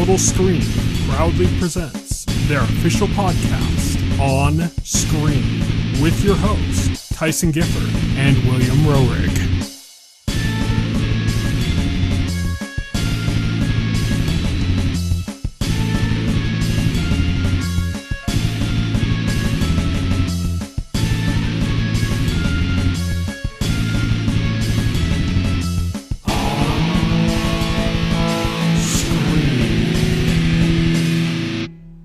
Total Screen proudly presents their official podcast, On Screen, with your hosts, Tyson Gifford and William Roerig.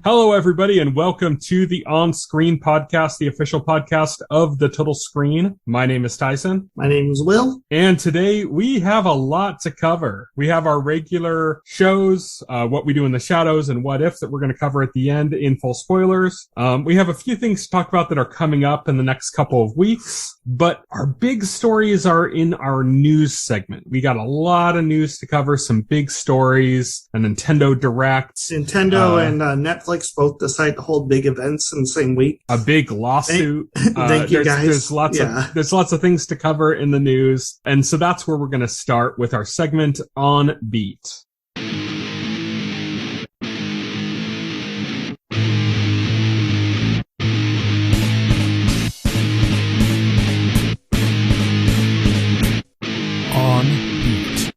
Hello, everybody, and welcome to the On-Screen podcast, the official podcast of the Total Screen. My name is Tyson. My name is Will. And today we have a lot to cover. We have our regular shows, What We Do in the Shadows and What If that we're going to cover at the end in full spoilers. We have a few things to talk about that are coming up in the next couple of weeks, but our big stories are in our news segment. We got a lot of news to cover, some big stories, a Nintendo Direct. Nintendo and Netflix both decide to hold big events in the same week. A big lawsuit. Thank you, guys. There's lots of things to cover in the news. And so that's where we're going to start with our segment On Beat. On Beat.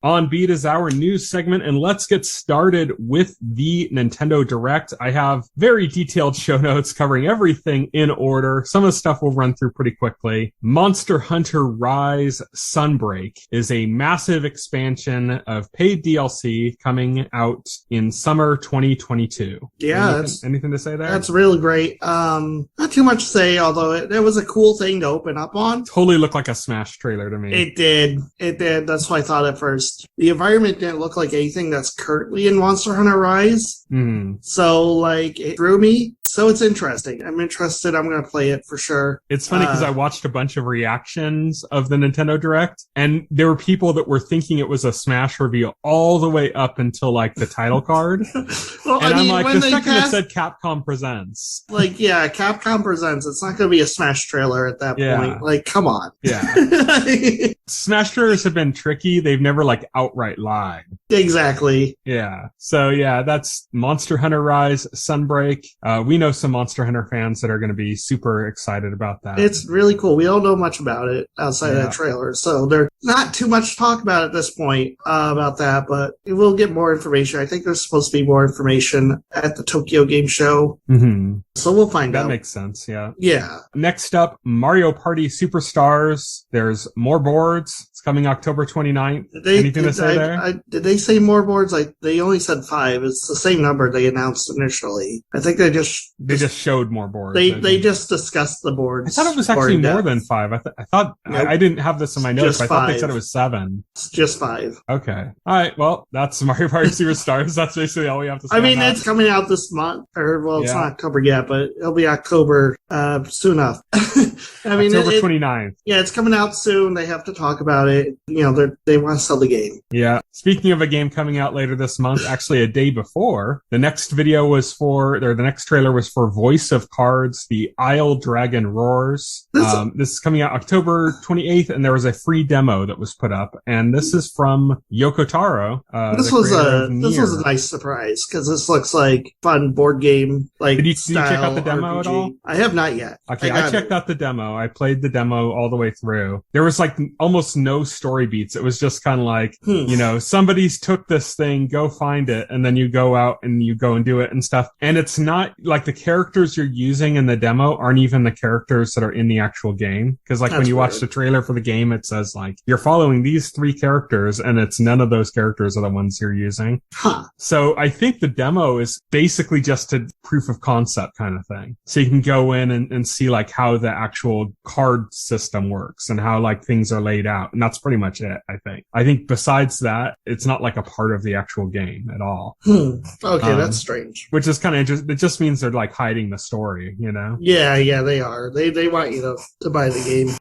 On Beat is our news segment, and let's get started with the Nintendo Direct. I have very detailed show notes covering everything in order. Some of the stuff we'll run through pretty quickly. Monster Hunter Rise Sunbreak is a massive expansion of paid DLC coming out in summer 2022. Yeah. Anything to say there? That's really great. Not too much to say, although it was a cool thing to open up on. Totally looked like a Smash trailer to me. It did. That's what I thought at first. The environment didn't look like anything that's currently in Monster Hunter Rise. So, it drew me. So it's interesting. I'm interested. I'm going to play it for sure. It's funny because I watched a bunch of reactions of the Nintendo Direct, and there were people that were thinking it was a Smash reveal all the way up until, the title card. Well, and I'm like, the second it said Capcom Presents. Capcom Presents. It's not going to be a Smash trailer at that point. Come on. Yeah. Smash trailers have been tricky. They've never, outright lied. Exactly. Yeah. So, that's Monster Hunter Rise Sunbreak. We know some Monster Hunter fans that are going to be super excited about that. It's really cool. We don't know much about it outside of that trailer, so there's not too much to talk about at this point about that, but we'll get more information. I think there's supposed to be more information at the Tokyo Game Show, so we'll find out. That makes sense, yeah. Yeah. Next up, Mario Party Superstars. There's more boards. It's coming October 29th. Anything to say there? Did they say more boards? They only said 5. It's the same number they announced initially. I think they just showed more boards. They just discussed the boards. I thought it was actually more than 5. I thought nope. I didn't have this in my notes. But I thought they said it was 7. It's just 5. Okay. All right. Well, that's Mario Party Superstars. That's basically all we have to say. It's coming out this month, it's not October yet, but it'll be October soon enough. October 29th. Yeah, it's coming out soon. They have to talk about it. They want to sell the game. Yeah. Speaking of a game coming out later this month, actually a day before, the next trailer was for Voice of Cards, The Isle Dragon Roars. This is coming out October 28th, and there was a free demo that was put up, and this is from Yoko Taro. This was a nice surprise, because this looks like fun board game, Did you check out the demo RPG. at all? I have not yet. Okay, I checked out the demo. I played the demo all the way through. There was almost no story beats. It was just kind of somebody's took this thing, go find it, and then you go out and you go and do it and stuff. And it's not the characters you're using in the demo aren't even the characters that are in the actual game. Because when you watch the trailer for the game, it says you're following these 3 characters, and it's none of those characters are the ones you're using. Huh. So I think the demo is basically just a proof of concept kind of thing. So you can go in and see how the actual card system works and how things are laid out. And that's pretty much it, I think. I think besides that, it's not a part of the actual game at all. Okay, that's strange. Which is kind of interesting. It just means they're hiding the story, Yeah, they are. They want you to buy the game.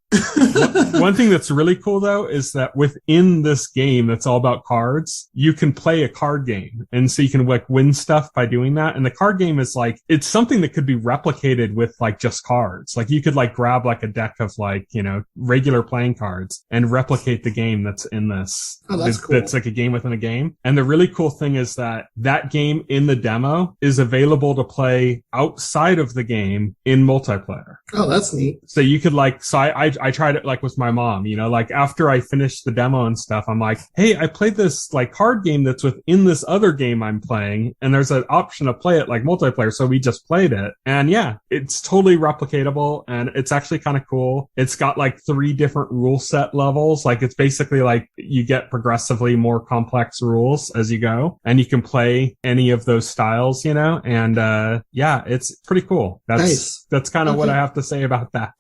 One thing that's really cool, though, is that within this game that's all about cards, you can play a card game. And so you can win stuff by doing that. And the card game is it's something that could be replicated with just cards. You could grab a deck of regular playing cards and replicate the game that's in this. Oh, that's cool. It's like a game within a game. And the really cool thing is that game in the demo is available to play outside of the game in multiplayer. Oh, that's neat. So you could I tried it like with my mom, like after I finished the demo and stuff, I'm like, hey, I played this like card game that's within this other game I'm playing, and there's an option to play it like multiplayer. So we just played it. And yeah, it's totally replicatable, and it's actually kind of cool. It's got like 3 different rule set levels. Like it's basically like you get progressively more complex rules as you go, and you can play any of those styles, and yeah, it's pretty cool. That's kind of what I have to say about that.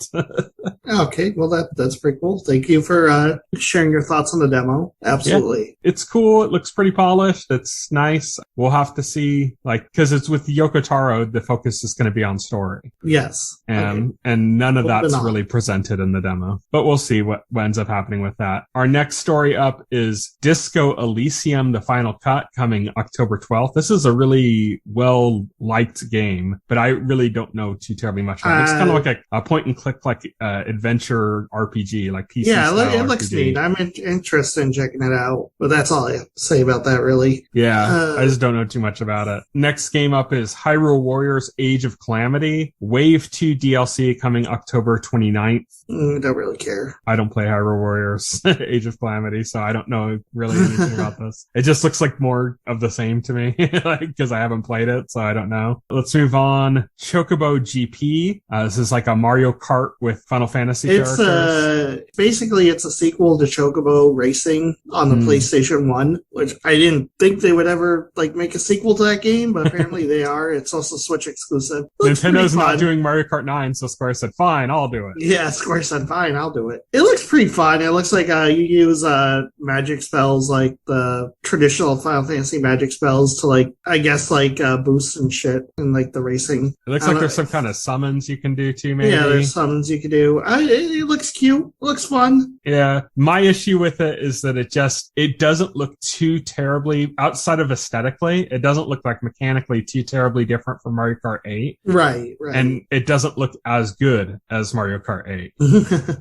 Okay, well that's pretty cool. Thank you for sharing your thoughts on the demo. Absolutely. Yeah, it's cool. It looks pretty polished. It's nice. We'll have to see, because it's with Yoko Taro, the focus is going to be on story. Yes. And none of that's really presented in the demo. But we'll see what ends up happening with that. Our next story up is Disco Elysium, the final cut, coming October 12th. This is a really well-liked game, but I really don't know too terribly much about it. It's kind of like a point-and-click adventure RPG, like PC style it looks neat. I'm interested in checking it out, but that's all I have to say about that, really. Yeah, I just don't know too much about it. Next game up is Hyrule Warriors Age of Calamity, Wave 2 DLC coming October 29th. Don't really care. I don't play Hyrule Warriors Age of Calamity, so I don't know really anything about this. It just looks like more of the same to me, because I haven't played it, so I don't know. Let's move on. Chocobo GP. This is like a Mario Kart with Final Fantasy characters. Basically, it's a sequel to Chocobo Racing on the PlayStation 1, which I didn't think they would ever make a sequel to that game, but apparently they are. It's also Switch exclusive. Nintendo's not doing Mario Kart 9, so Square said, fine, I'll do it. Yeah, Square said, fine, I'll do it. It looks pretty fun. It looks like you use magic spells, like the traditional Final Fantasy magic spells to boost and shit in the racing. It looks like there's some kind of summons you can do too, maybe. Yeah, there's summons you can do. It looks cute. It looks fun. Yeah. My issue with it is that it doesn't look too terribly, outside of aesthetically, it doesn't look like mechanically too terribly different from Mario Kart 8. Right. And it doesn't look as good as Mario Kart 8.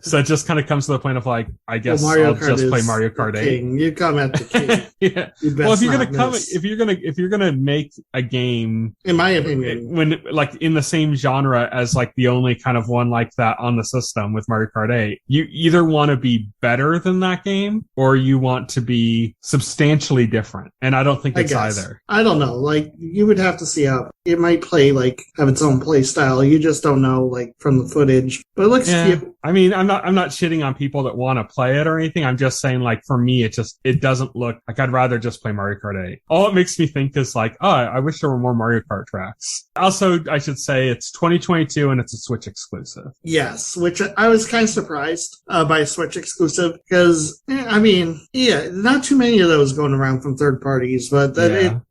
So it just kind of comes to the point of I guess I'll just play Mario Kart 8. You come at the king. Yeah. Well, if you're gonna make a game, in my opinion, when in the same genre as the only kind of one like that on the system with Mario Kart 8, you either want to be better than that game or you want to be substantially different. And I don't think it's either. I don't know. You would have to see how it might play, have its own play style. You just don't know, from the footage. But it looks cute. I mean, I'm not shitting on people that want to play it or anything. I'm just saying, for me, it doesn't look I'd rather just play Mario Kart 8. All it makes me think is I wish there were more Mario Kart tracks. Also, I should say it's 2022 and it's a Switch exclusive. Yes, which I was kind of surprised by a Switch exclusive because, not too many of those going around from third parties, but I think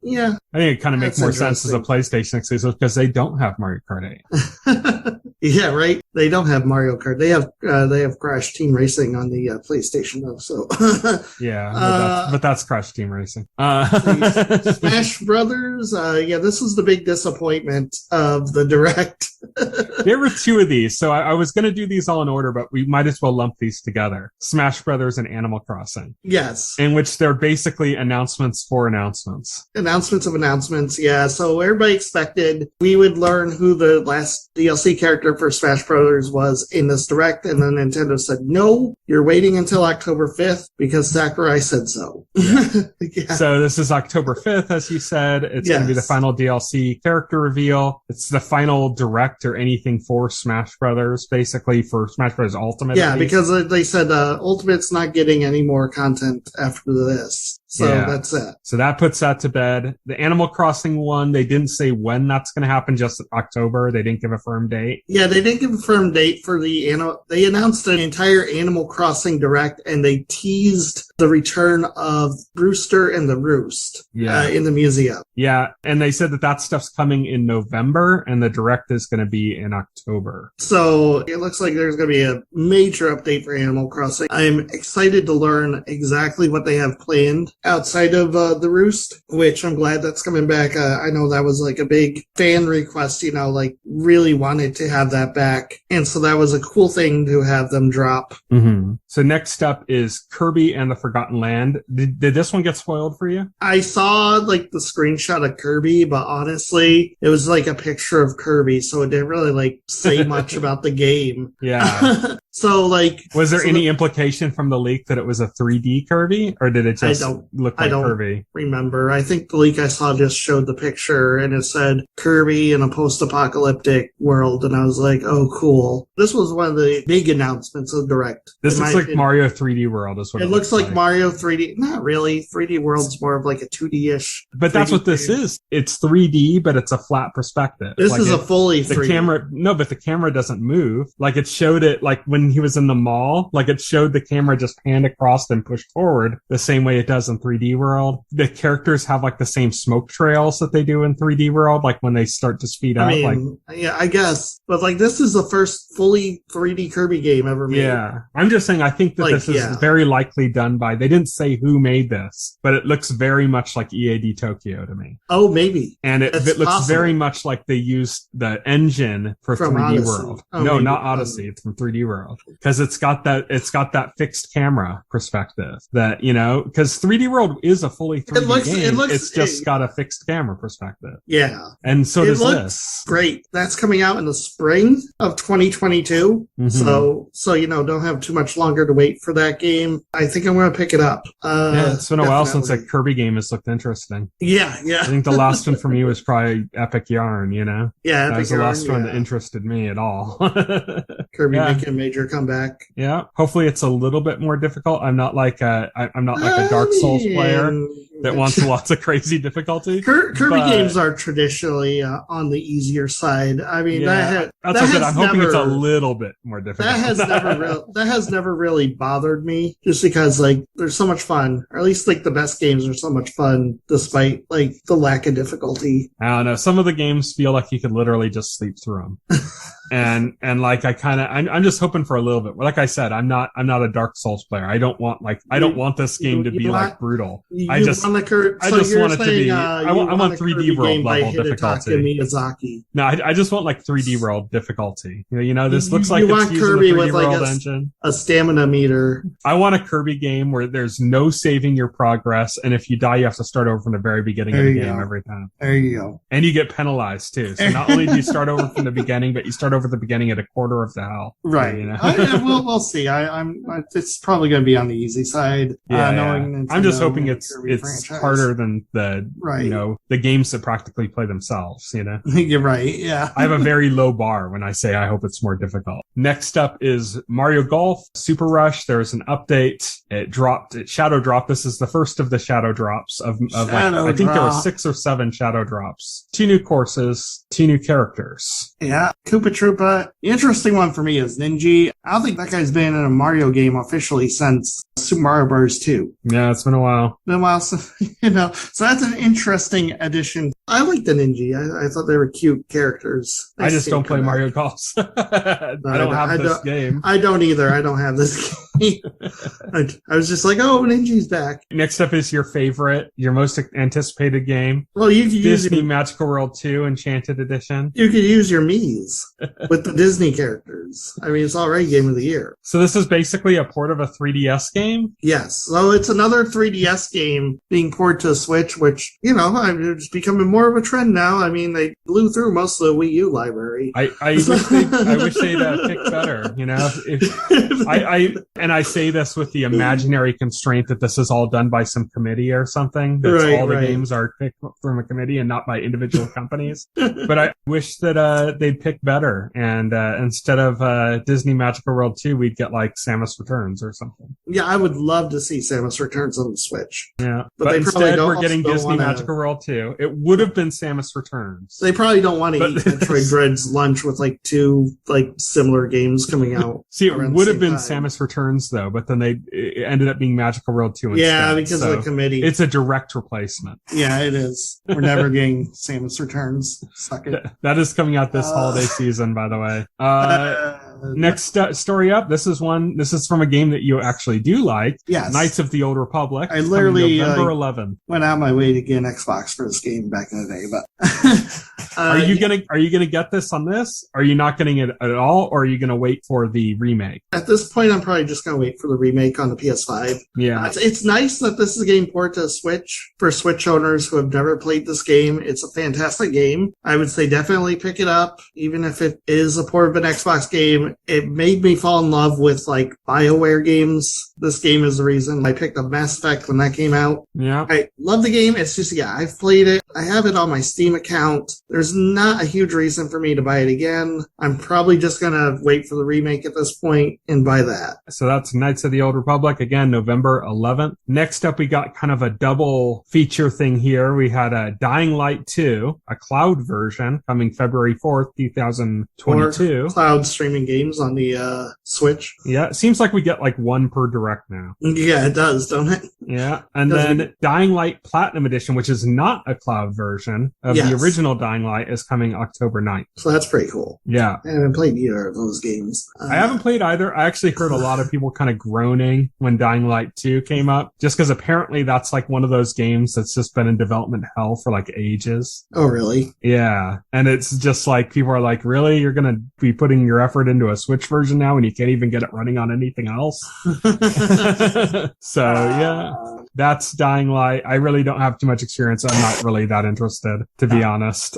it kind of makes more sense as a PlayStation exclusive because they don't have Mario Kart 8. Yeah, right. They don't have Mario Kart. They have Crash Team Racing on the PlayStation though. So yeah, but that's Crash Team Racing. Smash Brothers. This was the big disappointment of the Direct. There were 2 of these, so I was going to do these all in order, but we might as well lump these together. Smash Brothers and Animal Crossing. Yes. In which they're basically announcements for announcements. Announcements of announcements, yeah. So everybody expected we would learn who the last DLC character for Smash Brothers was in this Direct, and then Nintendo said, no, you're waiting until October 5th because Sakurai said so. Yeah. So this is October 5th, as you said. It's going to be the final DLC character reveal. It's the final Direct or anything for Smash Brothers, basically for Smash Brothers Ultimate. Yeah, because they said Ultimate's not getting any more content after this. So that's it. So that puts that to bed. The Animal Crossing one, they didn't say when that's going to happen, just October. They didn't give a firm date. Yeah, they didn't give a firm date for they announced an entire Animal Crossing Direct, and they teased the return of Brewster and the Roost in the museum. Yeah, and they said that stuff's coming in November, and the Direct is going to be in October. So it looks like there's going to be a major update for Animal Crossing. I'm excited to learn exactly what they have planned outside of the Roost, which I'm glad that's coming back. I know that was like a big fan request, like really wanted to have that back. And so that was a cool thing to have them drop. Mm-hmm. So next up is Kirby and the Forgotten Land. Did this one get spoiled for you? I saw like the screenshot of Kirby, but honestly, it was like a picture of Kirby, so it didn't really like say much about the game. Yeah. So like, was there any implication from the leak that it was a 3D Kirby, or did it just look like Kirby? Remember, I think the leak I saw just showed the picture and it said Kirby in a post-apocalyptic world, and I was like, oh, cool. This was one of the big announcements of Direct. This looks like Mario 3D World. Is what it looks like Mario 3D. Not really. 3D World's more of like a 2D-ish. But that's what this is. It's 3D, but it's a flat perspective. This is a fully 3D. But the camera doesn't move. Like it showed it, like when he was in the mall, like it showed the camera just pan across and push forward the same way it does in 3D World. The characters have like the same smoke trails that they do in 3D World, like when they start to speed up. Yeah, I guess. But like this is the first fully 3D Kirby game ever made. Yeah. I'm just saying, I think that this is very likely done by, they didn't say who made this, but it looks very much like EAD Tokyo to me. Oh, maybe. And it looks very much like they used the engine from 3D Odyssey. World. Oh, no, maybe. not Odyssey. It's from 3D World. Because it's got that fixed camera perspective that, because 3D World is a fully 3D game. It's just got a fixed camera perspective. Yeah. And so does this. Great. That's coming out in the spring of 2022. Mm-hmm. So, don't have too much longer to wait for that game. I think I'm going to pick it up. It's been a while since a Kirby game has looked interesting. Yeah. I think the last one for me was probably Epic Yarn, Yeah, that was the last one that interested me at all. Kirby making a major comeback. Yeah. Hopefully it's a little bit more difficult. I'm not like a Dark Souls player that wants lots of crazy difficulty. Kirby games are traditionally on the easier side. I mean, that's what I said. I'm hoping it's a little bit more difficult. That has never really bothered me, just because like there's so much fun, or at least like the best games are so much fun despite like the lack of difficulty. I don't know. Some of the games feel like you could literally just sleep through them. And like I'm just hoping for a little bit. Like I said, I'm not a Dark Souls player. I don't want this game to be like brutal. I just want it to be. I want 3D World level difficulty. Miyazaki. No, I just want like 3D World difficulty. This looks like it's using Kirby the 3D with like World engine. A stamina meter. I want a Kirby game where there's no saving your progress, and if you die, you have to start over from the very beginning of the game every time. There you go. And you get penalized too. So not only do you start over from the beginning, but you start over the beginning at a quarter of the hell. Right. We'll see. It's probably going to be on the easy side. Knowing I'm just hoping it's franchise. harder than the games that practically play themselves. You're right. Yeah. I have a very low bar when I say I hope it's more difficult. Next up is Mario Golf Super Rush. There's an update. It shadow dropped. This is the first of the shadow drops I think there were 6 or 7 shadow drops. 2 new courses, 2 new characters. Yeah. Koopa Troopa. The interesting one for me is Ninja. I don't think that guy's been in a Mario game officially since Super Mario Bros. 2. Yeah, it's been a while. So that's an interesting addition. I like the Ninja. I thought they were cute characters. I just don't play Mario Golf. I don't have this game. I don't either. I don't have this game. I was just like, oh, Ninja's back. Next up is your most anticipated game. Well, you could Disney Magical World 2 Enchanted Edition. You could use your Mii's with the Disney characters. I mean, it's already Game of the Year. So this is basically a port of a 3DS game? Yes. So it's another 3DS game being ported to Switch, which, it's becoming more of a trend now. I mean, they blew through most of the Wii U library. I wish they'd picked better, I say this with the imaginary constraint that this is all done by some committee or something. The games are picked from a committee and not by individual companies. But I wish that they'd pick better. And instead of Disney Magical World 2, we'd get like Samus Returns or something. Yeah, I would love to see Samus Returns on the Switch. Yeah. But instead, we're getting Disney Magical World 2. It would have been Samus Returns. They probably don't want to eat Metroid Dread's lunch with like 2 like similar games coming out. See, it would have been Samus Returns though, but then it ended up being Magical World 2 instead. Yeah, because of the committee. It's a direct replacement. Yeah, it is. We're never getting Samus Returns. Suck it. That is coming out this holiday season, by the way. Next story up. This is from a game that you actually do like. Yes. Knights of the Old Republic. I literally November 11th. went out my way to get an Xbox for this game back in the day, but are you gonna get this on this? Are you not getting it at all, or are you gonna wait for the remake? At this point, I'm probably just gonna wait for the remake on the PS5. Yeah, it's nice that this is getting ported to Switch for Switch owners who have never played this game. It's a fantastic game. I would say definitely pick it up, even if it is a port of an Xbox game. It made me fall in love with like BioWare games. This game is the reason I picked up Mass Effect when that came out. Yeah, I love the game. It's just, I've played it. I have it on my Steam account. There's not a huge reason for me to buy it again. I'm probably just gonna wait for the remake at this point and buy that. So that's Knights of the Old Republic, again, November 11th. Next up, we got kind of a double feature thing here. We had a Dying Light 2, a cloud version, coming February 4th, 2022. Or cloud streaming games on the Switch. Yeah, it seems like we get like one per direct now. Yeah, it does, don't it? Yeah, and then Dying Light Platinum Edition, which is not a cloud version of the original Dying Light, is coming October 9th. So that's pretty cool. Yeah. I haven't played either of those games. I haven't played either. I actually heard a lot of people kind of groaning when Dying Light 2 came up, just because apparently that's like one of those games that's just been in development hell for like ages. Oh, really? Yeah. And it's just like, people are like, really? You're going to be putting your effort into a Switch version now and you can't even get it running on anything else? So, yeah. That's Dying Light. I really don't have too much experience. I'm not really that interested, to be honest.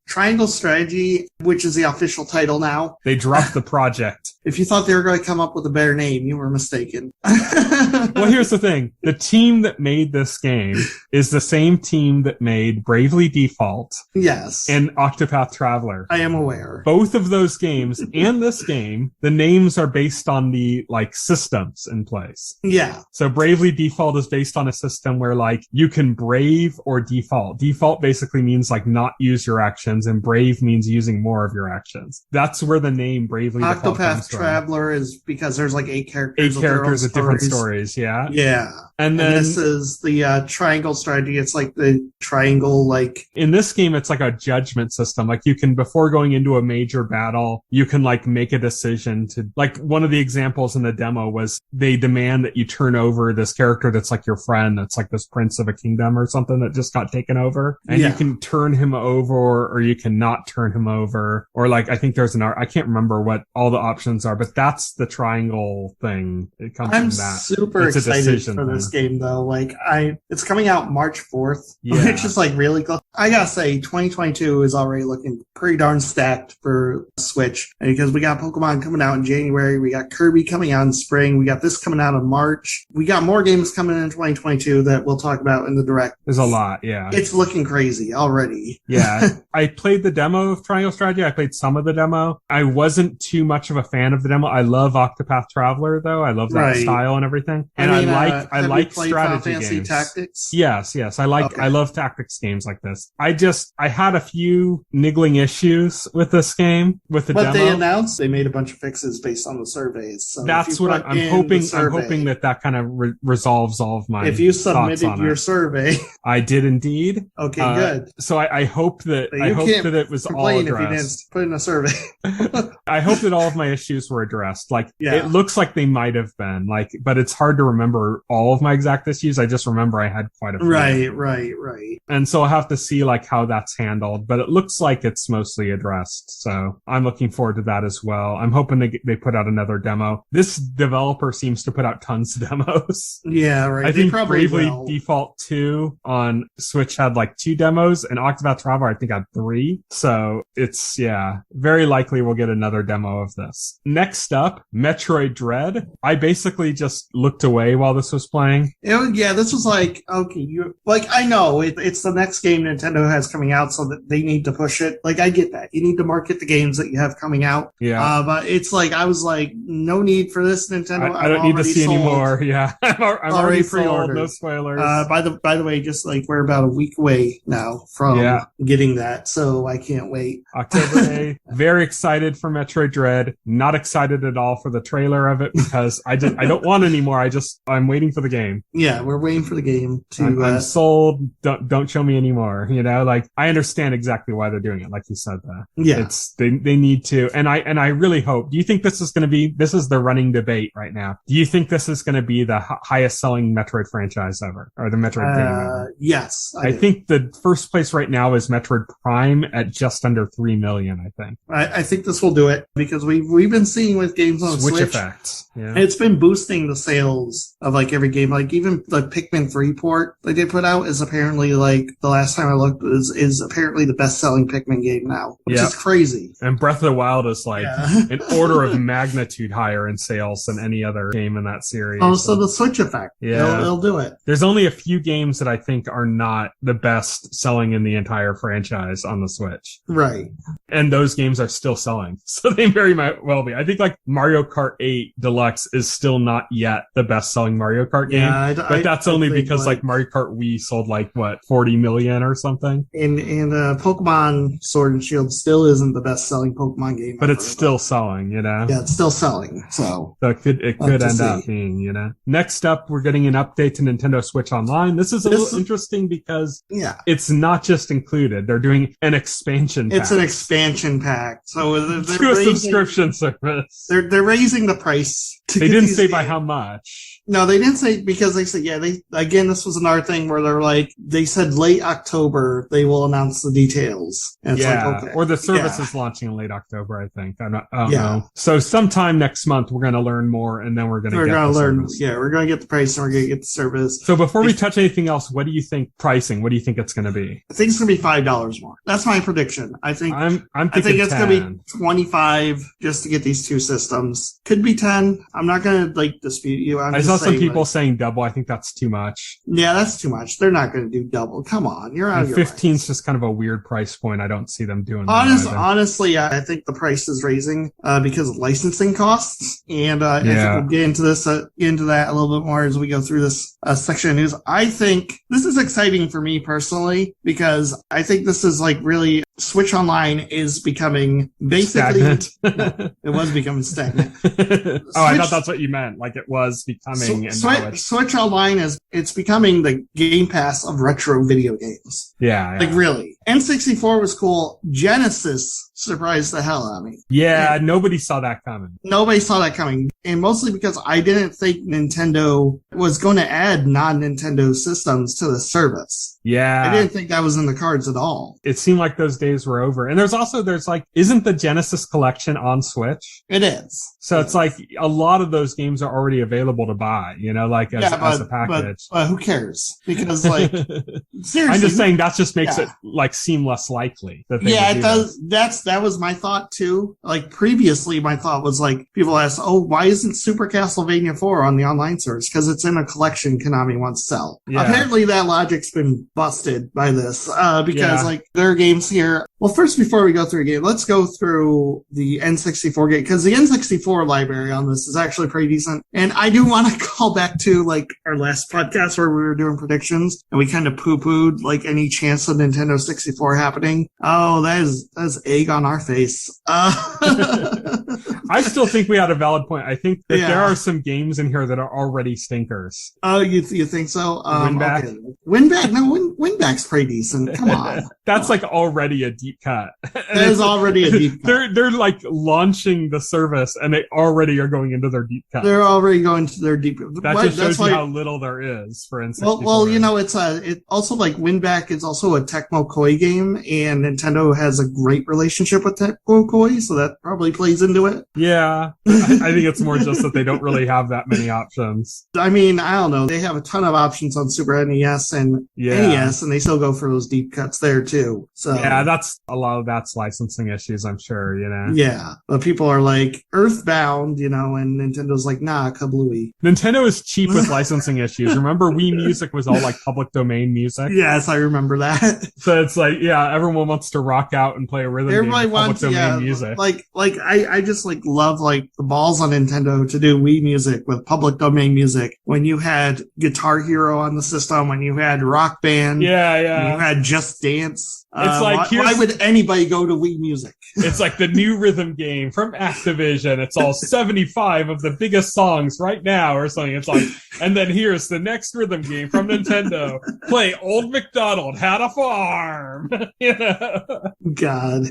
Triangle Strategy, which is the official title now. They dropped the project. If you thought they were going to come up with a better name, you were mistaken. Well, here's the thing. The team that made this game is the same team that made Bravely Default. Yes. And Octopath Traveler. I am aware. Both of those games and this game, the names are based on the, like, systems in place. Yeah. So Bravely Default is based on a system where, like, you can brave or default. Default basically means, like, not use your actions, and brave means using more of your actions. That's where the name Bravely Default comes from. Octopath Traveler is because there's, like, 8 characters. 8 characters with different stories, yeah. Yeah. And then this is the Triangle Strategy. It's like the triangle, like... In this game, it's like a judgment system. Like, you can, before going into a major battle, you can, like, make a decision to... Like, one of the examples in the demo was they demand that you turn over this character that's like your friend, that's like this prince of a kingdom or something that just got taken over. And you can turn him over, or you can not turn him over. Or, like, I think there's I can't remember what all the options are, but that's the triangle thing. It comes from that. I'm super excited for this game, though. Like, it's coming out March 4th, which is like really close. I gotta say, 2022 is already looking pretty darn stacked for Switch, because we got Pokemon coming out in January, we got Kirby coming out in spring, we got this coming out in March, we got more games coming in 2022 that we'll talk about in the direct. There's a lot, yeah. It's looking crazy already. Yeah. I played the demo of Triangle Strategy. I played some of the demo. I wasn't too much of a fan of the demo. I love Octopath Traveler, though. I love that style and everything. And I like strategy games. Tactics? Yes. I love tactics games like this. I had a few niggling issues with this game, with the demo. But they announced they made a bunch of fixes based on the surveys. So that's what I'm hoping. I'm hoping that kind of resolves all of my. If you submitted your survey, I did indeed. Okay, good. So I hope that it was all addressed. If you didn't put in a survey. I hope that all of my issues were addressed. Like, it looks like they might have been, like, but it's hard to remember all of my exact issues. I just remember I had quite a few. Right. And so I'll have to see, like, how that's handled, but it looks like it's mostly addressed. So I'm looking forward to that as well. I'm hoping they put out another demo. This developer seems to put out tons of demos. Yeah, right. I think Bravely Default 2 on Switch had like 2 demos, and Octopath Traveler I think had 3. So it's, very likely we'll get another demo of this. Next up, Metroid Dread. I basically just looked away while this was playing. This was like, okay, I know it's the next game Nintendo has coming out, so that they need to push it. Like, I get that. You need to market the games that you have coming out. Yeah. But it's like, I was like, no need for this, Nintendo. I don't need to see anymore. Yeah. I'm I'm already pre-ordered. No spoilers. By the way, just like we're about a week away now from getting that, so I can't wait. October 8th. Very excited for Metroid Dread. Not excited at all for the trailer of it because I don't want any more. I'm waiting for the game. Yeah, we're waiting for the game to. I'm sold. Don't show me anymore. You know, like I understand exactly why they're doing it. Like you said, they need to, and I really hope. Do you think this is going to be? This is the running debate right now. Do you think this is going to be the highest selling Metroid franchise ever, or the Metroid game ever? Yes, I think the first place right now is Metroid Prime at just under 3 million. I think. I think this will do it because we've been seeing with games on Switch effects. Yeah. It's been boosting the sales of like every game. Like even the Pikmin 3 port that they put out is apparently like the last time I looked is apparently the best selling Pikmin game now, which is crazy. And Breath of the Wild is like an order of magnitude higher in sales than any other game in that series. Oh, so the Switch effect. Yeah. They'll do it. There's only a few games that I think are not the best selling in the entire franchise on the Switch. Right. And those games are still selling. So they very well be. I think like Mario Kart 8 Deluxe is still not yet the best selling Mario Kart game. But that's only because like Mario Kart Wii sold like what, 40 million or something? And Pokemon Sword and Shield still isn't the best selling Pokemon game. But it's still selling, you know? Yeah, it's still selling. So it could end up being, you know. Next up, we're getting an update to Nintendo Switch Online. This is a little interesting because it's not just included. They're doing an expansion pack. It's an expansion pack. So to a subscription service. They're raising the price. They didn't say by how much. No, they didn't say, because they said, again, this was another thing where they're like, they said late October, they will announce the details. And it's like, okay. Or the service is launching in late October, I think. I don't know. So sometime next month, we're going to learn more, and then we're going to get the service. Yeah, we're going to get the price, and we're going to get the service. So before we touch anything else, what do you think pricing? What do you think it's going to be? I think it's going to be $5 more. That's my prediction. I think it's going to be $25 just to get these two systems. Could be $10. I'm not going to dispute you. I saw some people saying double. I think that's too much. Yeah, that's too much. They're not going to do double. Come on, you're out of your 15 is just kind of a weird price point. I don't see them doing honestly, I think the price is raising because of licensing costs, and I think we'll get into that a little bit more as we go through this section of news. I think this is exciting for me personally because I think this is really Switch Online is becoming basically stagnant. It was becoming stagnant. I thought that's what you meant. Like it was becoming. Switch Online it's becoming the Game Pass of retro video games. Yeah. Really. N64 was cool. Genesis surprised the hell out of me. Yeah, nobody saw that coming. Nobody saw that coming. And mostly because I didn't think Nintendo was going to add non-Nintendo systems to the service. Yeah. I didn't think that was in the cards at all. It seemed like those days were over. And there's isn't the Genesis collection on Switch? It is. So it's like a lot of those games are already available to buy, as a package. But who cares? Because seriously. I'm just saying that just makes it seem less likely that they would do that. That was my thought too. Previously my thought was people ask, why isn't Super Castlevania 4 on the online service? Because it's in a collection Konami wants to sell. Yeah. Apparently that logic's been busted by this, because there are games here. Well, first, before we go through a game, let's go through the N64 game, because the N64 library on this is actually pretty decent. And I do want to call back to our last podcast where we were doing predictions and we kind of poo-pooed any chance of Nintendo 64 happening. Oh, that's egg on our face. I still think we had a valid point. I think that there are some games in here that are already stinkers. Oh, you think so? Winback? Okay. Winback? No, Winback's pretty decent. Come on. That's already a deep cut. That is already a deep cut. They're launching the service and they already are going into their deep cut. They're already going to their deep cut. That just shows you how little there is for N64. Well, it's also Winback is also a Tecmo Koei game, and Nintendo has a great relationship with Tecmo Koei, so that probably plays into it. Yeah. I think it's more just that they don't really have that many options. I mean, I don't know. They have a ton of options on Super NES and NES NES, and they still go for those deep cuts there too. So yeah, a lot of that's licensing issues, I'm sure, you know. Yeah, but people are like Earthbound, you know, and Nintendo's like, nah, kablooey. Nintendo is cheap with licensing issues. Remember, Wii Music was all like public domain music. Yes, I remember that. So it's like, yeah, everyone wants to rock out and play a rhythm Everybody game with public domain music. I just like love like the balls on Nintendo to do Wii Music with public domain music. When you had Guitar Hero on the system, when you had Rock Band, yeah, you had Just Dance. It's like, why would anybody go to Wii Music? It's like the new rhythm game from Activision. It's all 75 of the biggest songs right now or something. It's like, and then here's the next rhythm game from Nintendo. Play Old MacDonald Had a Farm. You know? God.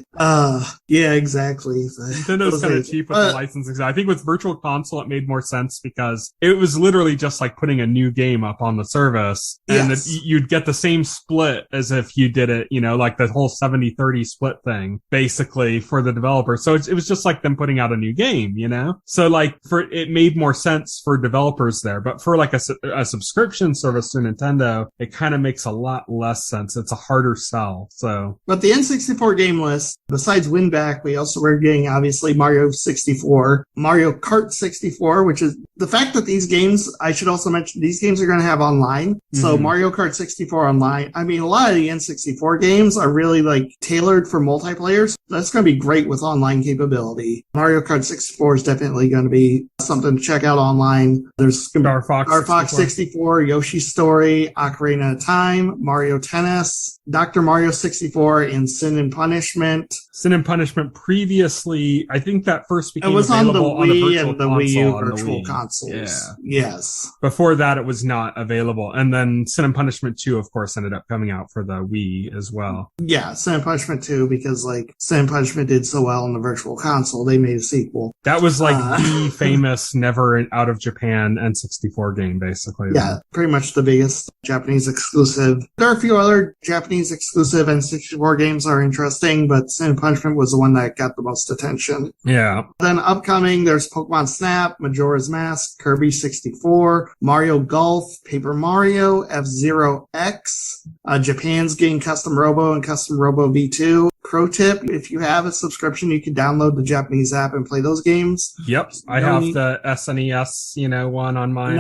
Yeah, exactly. Nintendo's kind of cheap with the licensing. I think with Virtual Console, it made more sense because it was literally just like putting a new game up on the service. And you'd get the same split as if you did it, you know, like the whole 70-30 split thing, basically, for the developer. So it was just like them putting out a new game, you know? So like, it made more sense for developers there. But for like a subscription service to Nintendo, it kind of makes a lot less sense. It's a harder sell, so. But the N64 game list, besides Winback, we also were getting, obviously, Mario 64, Mario Kart 64, which is the fact that these games, I should also mention, these games are going to have online. So Mario Kart 64 online. I mean, a lot of the N64 games are really like tailored for multiplayers. That's going to be great with online capability. Mario Kart 64 is definitely going to be something to check out online. There's Star Fox 64, Yoshi's Story, Ocarina of Time, Mario Tennis, Dr. Mario 64, and Sin and Punishment. Sin and Punishment previously, I think that first became on available the Wii on and the Wii U virtual consoles. Yeah. Yes. Before that, it was not available. And then Sin and Punishment 2, of course, ended up coming out for the Wii as well. Yeah, Sin and Punishment 2, because like Sin and Punishment did so well on the virtual console, they made a sequel. That was like the famous never out of Japan N64 game, basically. Yeah, pretty much the biggest Japanese exclusive. There are a few other Japanese exclusive N64 games that are interesting, but Sin and Punishment was the one that got the most attention. Yeah. Then upcoming, there's Pokemon Snap, Majora's Mask, Kirby 64, Mario Golf, Paper Mario, F-Zero X, Japan's getting Custom Robo and Custom Robo V2. Pro tip, if you have a subscription, you can download the Japanese app and play those games. Yep. I have the SNES, one on mine.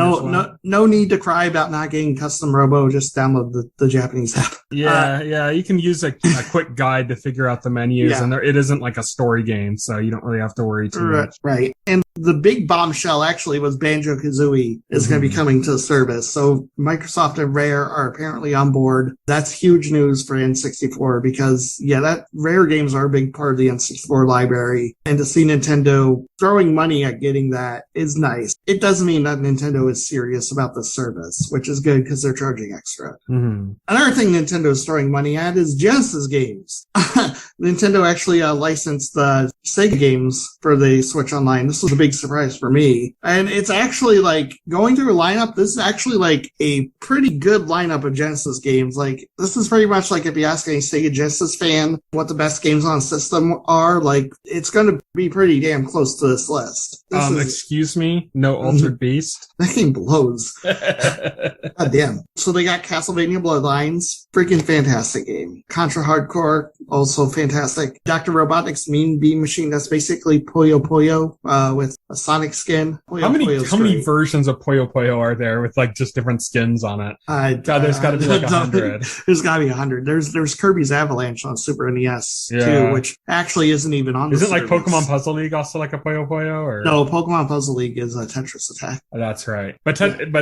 No need to cry about not getting Custom Robo. Just download the Japanese app. Yeah. You can use a quick guide to figure out the menus, and it isn't like a story game, so you don't really have to worry too much. Right. And the big bombshell actually was Banjo-Kazooie is going to be coming to the service. So Microsoft and Rare are apparently on board. That's huge news for N64 because, that Rare games are a big part of the N64 library. And to see Nintendo throwing money at getting that is nice. It doesn't mean that Nintendo is serious about the service, which is good because they're charging extra. Mm-hmm. Another thing Nintendo is throwing money at is Genesis games. Nintendo actually licensed the Sega games for the Switch Online. This was a big surprise for me. And it's actually like going through a lineup. This is actually like a pretty good lineup of Genesis games. Like this is pretty much like if you ask any Sega Genesis fan what the best games on system are, like it's going to be pretty damn close to this list. Excuse me? No Altered Beast? That game blows. God damn. So they got Castlevania Bloodlines. Freaking fantastic game. Contra Hardcore, also fantastic. Dr. Robotnik's Mean Bean Machine, that's basically Puyo Puyo with a Sonic skin. How many versions of Puyo Puyo are there with like just different skins on it? There's got to be like 100. There's got to be 100. There's Kirby's Avalanche on Super NES too, which actually isn't even on the Is it like service. Pokemon Puzzle League also like a Puyo Puyo? Or? No, Pokemon Puzzle League is a Tetris Attack. Oh, that's right. But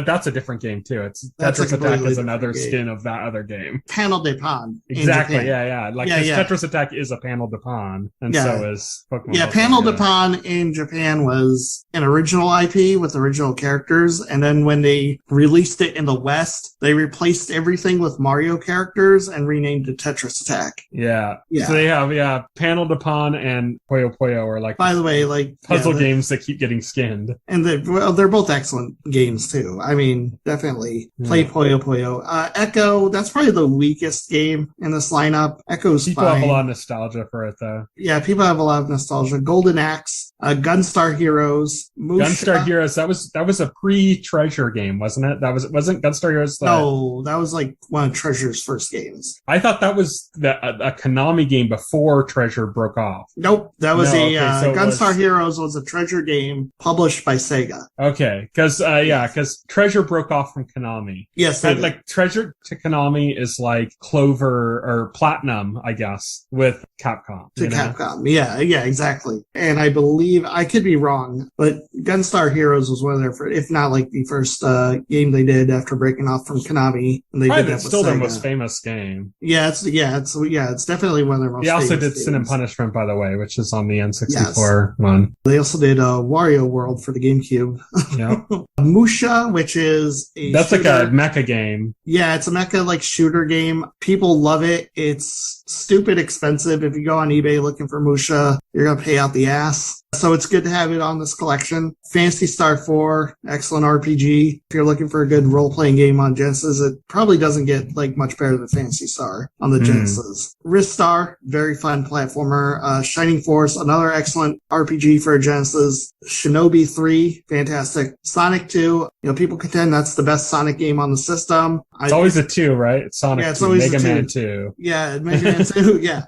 that's a different game too. Tetris Attack is another skin of that other game. Panel de Pon. Exactly, yeah. Tetris Attack is a Panel de Pon, and so is Pokemon. Yeah, Panel de Pon in Japan was an original IP with original characters, and then when they released it in the West, they replaced everything with Mario characters and renamed it Tetris Attack. Yeah. So they have, Panel de Pon and Puyo Puyo are like, by the way, like puzzle games that keep getting skinned. And they're both excellent games too. I mean, definitely play Puyo Puyo. Echo, that's probably the weakest game in this lineup. Echo's People fine. have a lot of nostalgia for it though. Yeah, people have a lot of nostalgia. Golden Axe Gunstar Heroes, Musha. Gunstar Heroes, that was a pre-Treasure game, wasn't it? Wasn't Gunstar Heroes No, that was like one of Treasure's first games. I thought that was a Konami game before Treasure broke off. Nope, that was Gunstar Heroes was a Treasure game published by Sega. Okay, because Treasure broke off from Konami. Yes, like Treasure to Konami is like Clover or Platinum, I guess, with Capcom. Capcom, yeah, exactly. And I believe, I could be wrong, but Gunstar Heroes was one of their, if not like the first game they did after breaking off from Konami. And it's still their most famous game. It's definitely one of their most famous games. They also did Sin and Punishment, by the way, which is on the N64 one. They also did Wario World for the GameCube. Yeah. Musha, which is that's shooter. Like a mecha game. Yeah, it's a mecha like shooter game. People love it. It's stupid expensive. If you go on eBay looking for Musha, you're gonna pay out the ass. So it's good to have it on this collection. Phantasy Star 4, excellent RPG. If you're looking for a good role-playing game on Genesis, it probably doesn't get like much better than Phantasy Star on the Genesis. Ristar, very fun platformer. Shining Force, another excellent RPG for Genesis. Shinobi 3, fantastic. Sonic 2, people contend that's the best Sonic game on the system. It's always a 2, right? It's Sonic 2, always Mega Man 2. Yeah, Mega Man 2, yeah.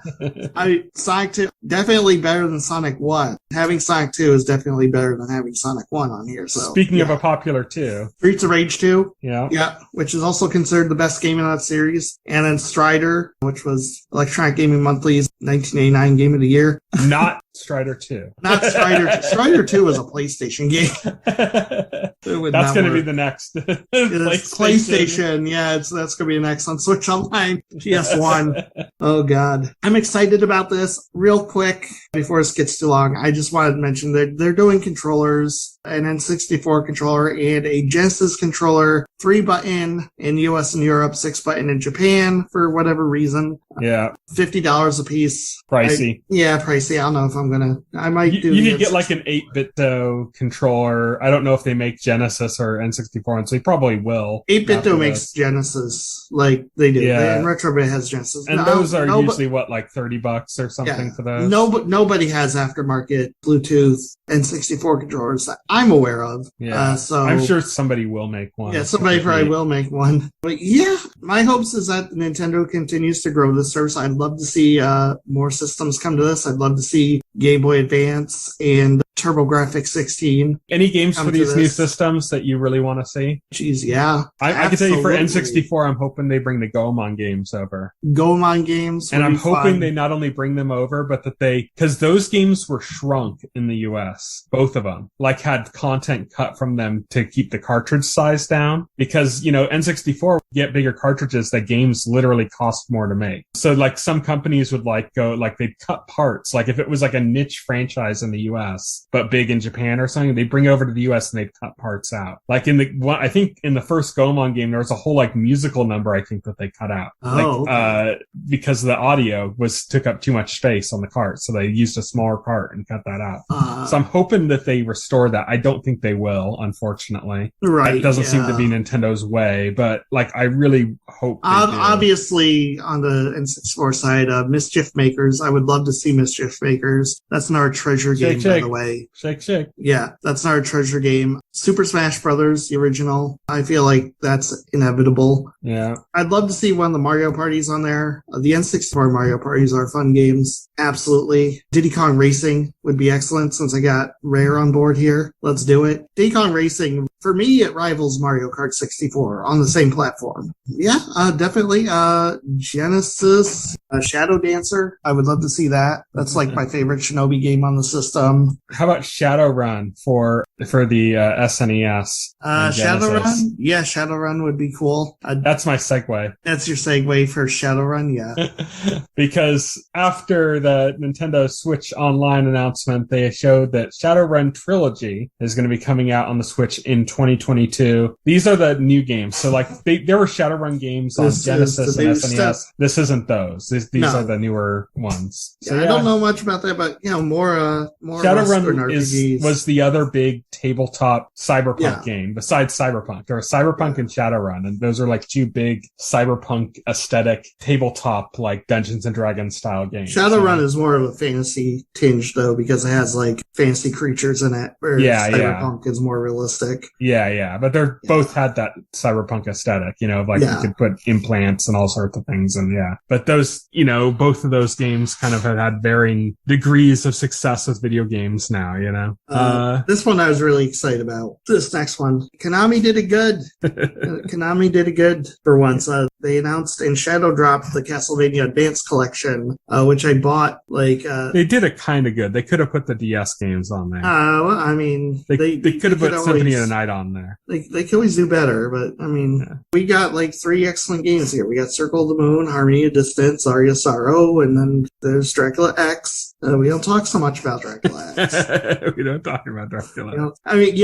Sonic 2, definitely better than Sonic 1. Having Sonic 2 is definitely better than having Sonic 1 on here. So speaking of a popular 2. Streets of Rage 2. Yeah. Yeah, which is also considered the best game in that series. And then Strider, which was Electronic Gaming Monthly's 1989 Game of the Year. Not Strider 2. Not Strider. Strider 2 was a PlayStation game. That's going to be the next. PlayStation. Yeah, that's going to be the next on Switch Online. PS1. Oh, God. I'm excited about this. Real quick, before this gets too long, I just wanted to mention that they're doing controllers, an N64 controller and a Genesis controller, 3-button in US and Europe, 6-button in Japan for whatever reason. Yeah. $50 a piece. Pricey. Pricey. I don't know if I might do. You could get like an 8-bit controller. I don't know if they make Genesis or N64 ones, so they probably will. 8-bit makes Genesis, like they do. Yeah. And Retrobit has Genesis. And those are usually like $30 or something for those? Nobody has aftermarket Bluetooth N64 controllers that I'm aware of. Yeah. So I'm sure somebody will make one. Yeah, somebody probably will make one. But yeah, my hopes is that Nintendo continues to grow this service. I'd love to see more systems come to this. I'd love to see Game Boy Advance and TurboGrafx 16. Any games for these new systems that you really want to see? Jeez, yeah. I can tell you for N64, I'm hoping they bring the Goemon games over. Goemon games? And I'm hoping they not only bring them over, but that because those games were shrunk in the US, both of them, like had content cut from them to keep the cartridge size down. Because, N64 get bigger cartridges, that games literally cost more to make. So like some companies would they'd cut parts. Like if it was like a niche franchise in the US, but big in Japan or something, they bring it over to the US and they'd cut parts out. Like I think in the first Goemon game, there was a whole like musical number, I think, that they cut out. Because the audio took up too much space on the cart. So they used a smaller cart and cut that out. So I'm hoping that they restore that. I don't think they will, unfortunately. Right. It doesn't seem to be Nintendo's way, but like I really hope obviously on the N64 side, Mischief Makers, I would love to see Mischief Makers. That's another treasure game, by the way. Shake. Yeah, that's not a treasure game. Super Smash Brothers, the original. I feel like that's inevitable. Yeah. I'd love to see one of the Mario parties on there. The N64 Mario parties are fun games. Absolutely. Diddy Kong Racing would be excellent since I got Rare on board here. Let's do it. Diddy Kong Racing, for me, it rivals Mario Kart 64 on the same platform. Yeah, definitely. Genesis, Shadow Dancer. I would love to see that. That's like my favorite Shinobi game on the system. How about Shadowrun for the SNES? Shadowrun? Yeah, Shadowrun would be cool. That's my segue. That's your segue for Shadowrun, yeah. Because after the Nintendo Switch Online announcement, they showed that Shadowrun Trilogy is going to be coming out on the Switch in 2022. These are the new games. So like there were Shadowrun games on Genesis and SNES. This isn't those. These are the newer ones. So, I don't know much about that, but more Shadowrun was the other big tabletop cyberpunk game besides Cyberpunk. There was Cyberpunk and Shadowrun, and those are like two big cyberpunk aesthetic tabletop like Dungeons and Dragons style games. Shadowrun is more of a fantasy tinge though, because it has like fantasy creatures in it, whereas Cyberpunk is more realistic. Yeah, but they're both had that cyberpunk aesthetic, you know, of like you could put implants and all sorts of things, and but those, you know, both of those games kind of have had varying degrees of success with video games now, you know. This one I was really excited about. This next one, Konami did it good. Konami did it good for once. They announced and shadow dropped the Castlevania Advance Collection, which I bought. They did it kind of good. They could have put the DS games on there. Well, I mean, they could have put Symphony of the Night on there. They could always do better, but I mean, we got like 3 excellent games here. We got Circle of the Moon, Harmony of Distance, Aria Sorrow, and then there's Dracula X. We don't talk so much about Dracula X. We don't talk about Dracula. You know, I mean,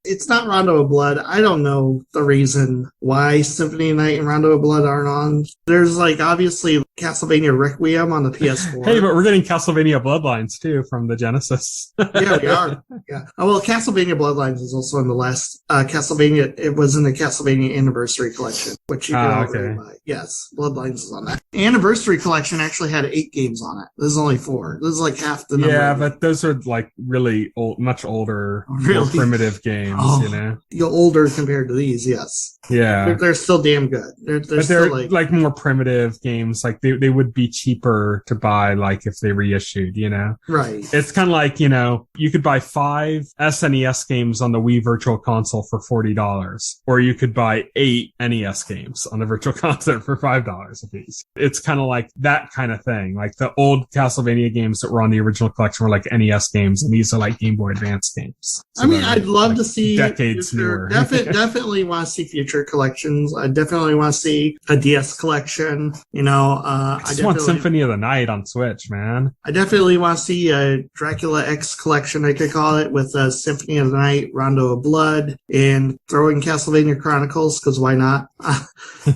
it's not Rondo of Blood. I don't know the reason why Symphony of the Night and Rondo of Blood aren't on. There's like obviously Castlevania Requiem on the PS4. Hey, but we're getting Castlevania Bloodlines too from the Genesis. Yeah, we are. Yeah. Oh, well, Castlevania Bloodlines is also in the last Castlevania. It was in the Castlevania Anniversary Collection, which you can already buy. Yes, Bloodlines is on that. Anniversary Collection actually had 8 games on it. This is only 4. This is like half the number. Yeah, but those are like really old, much older, more primitive games, you know? Older compared to these, yes. Yeah. They're still damn good. They're still like more primitive games. Like they would be cheaper to buy, like if they reissued, you know? Right. It's kind of like, you know, you could buy 5 SNES games on the Wii Virtual Console for $40, or you could buy 8 NES games on the Virtual Console for $5 a piece. It's kind of like that kind of thing. Like the old Castlevania games that were on the original collection were like NES games, and these are like Game Boy Advance games. So I mean, I'd love to see decades newer. Definitely want to see future collections. I definitely want to see a DS collection. You know, I just want Symphony of the Night on Switch, man. I definitely want to see a Dracula X collection, I could call it, with Symphony of the Night, Rondo of Blood, and throw in Castlevania Chronicles, because why not?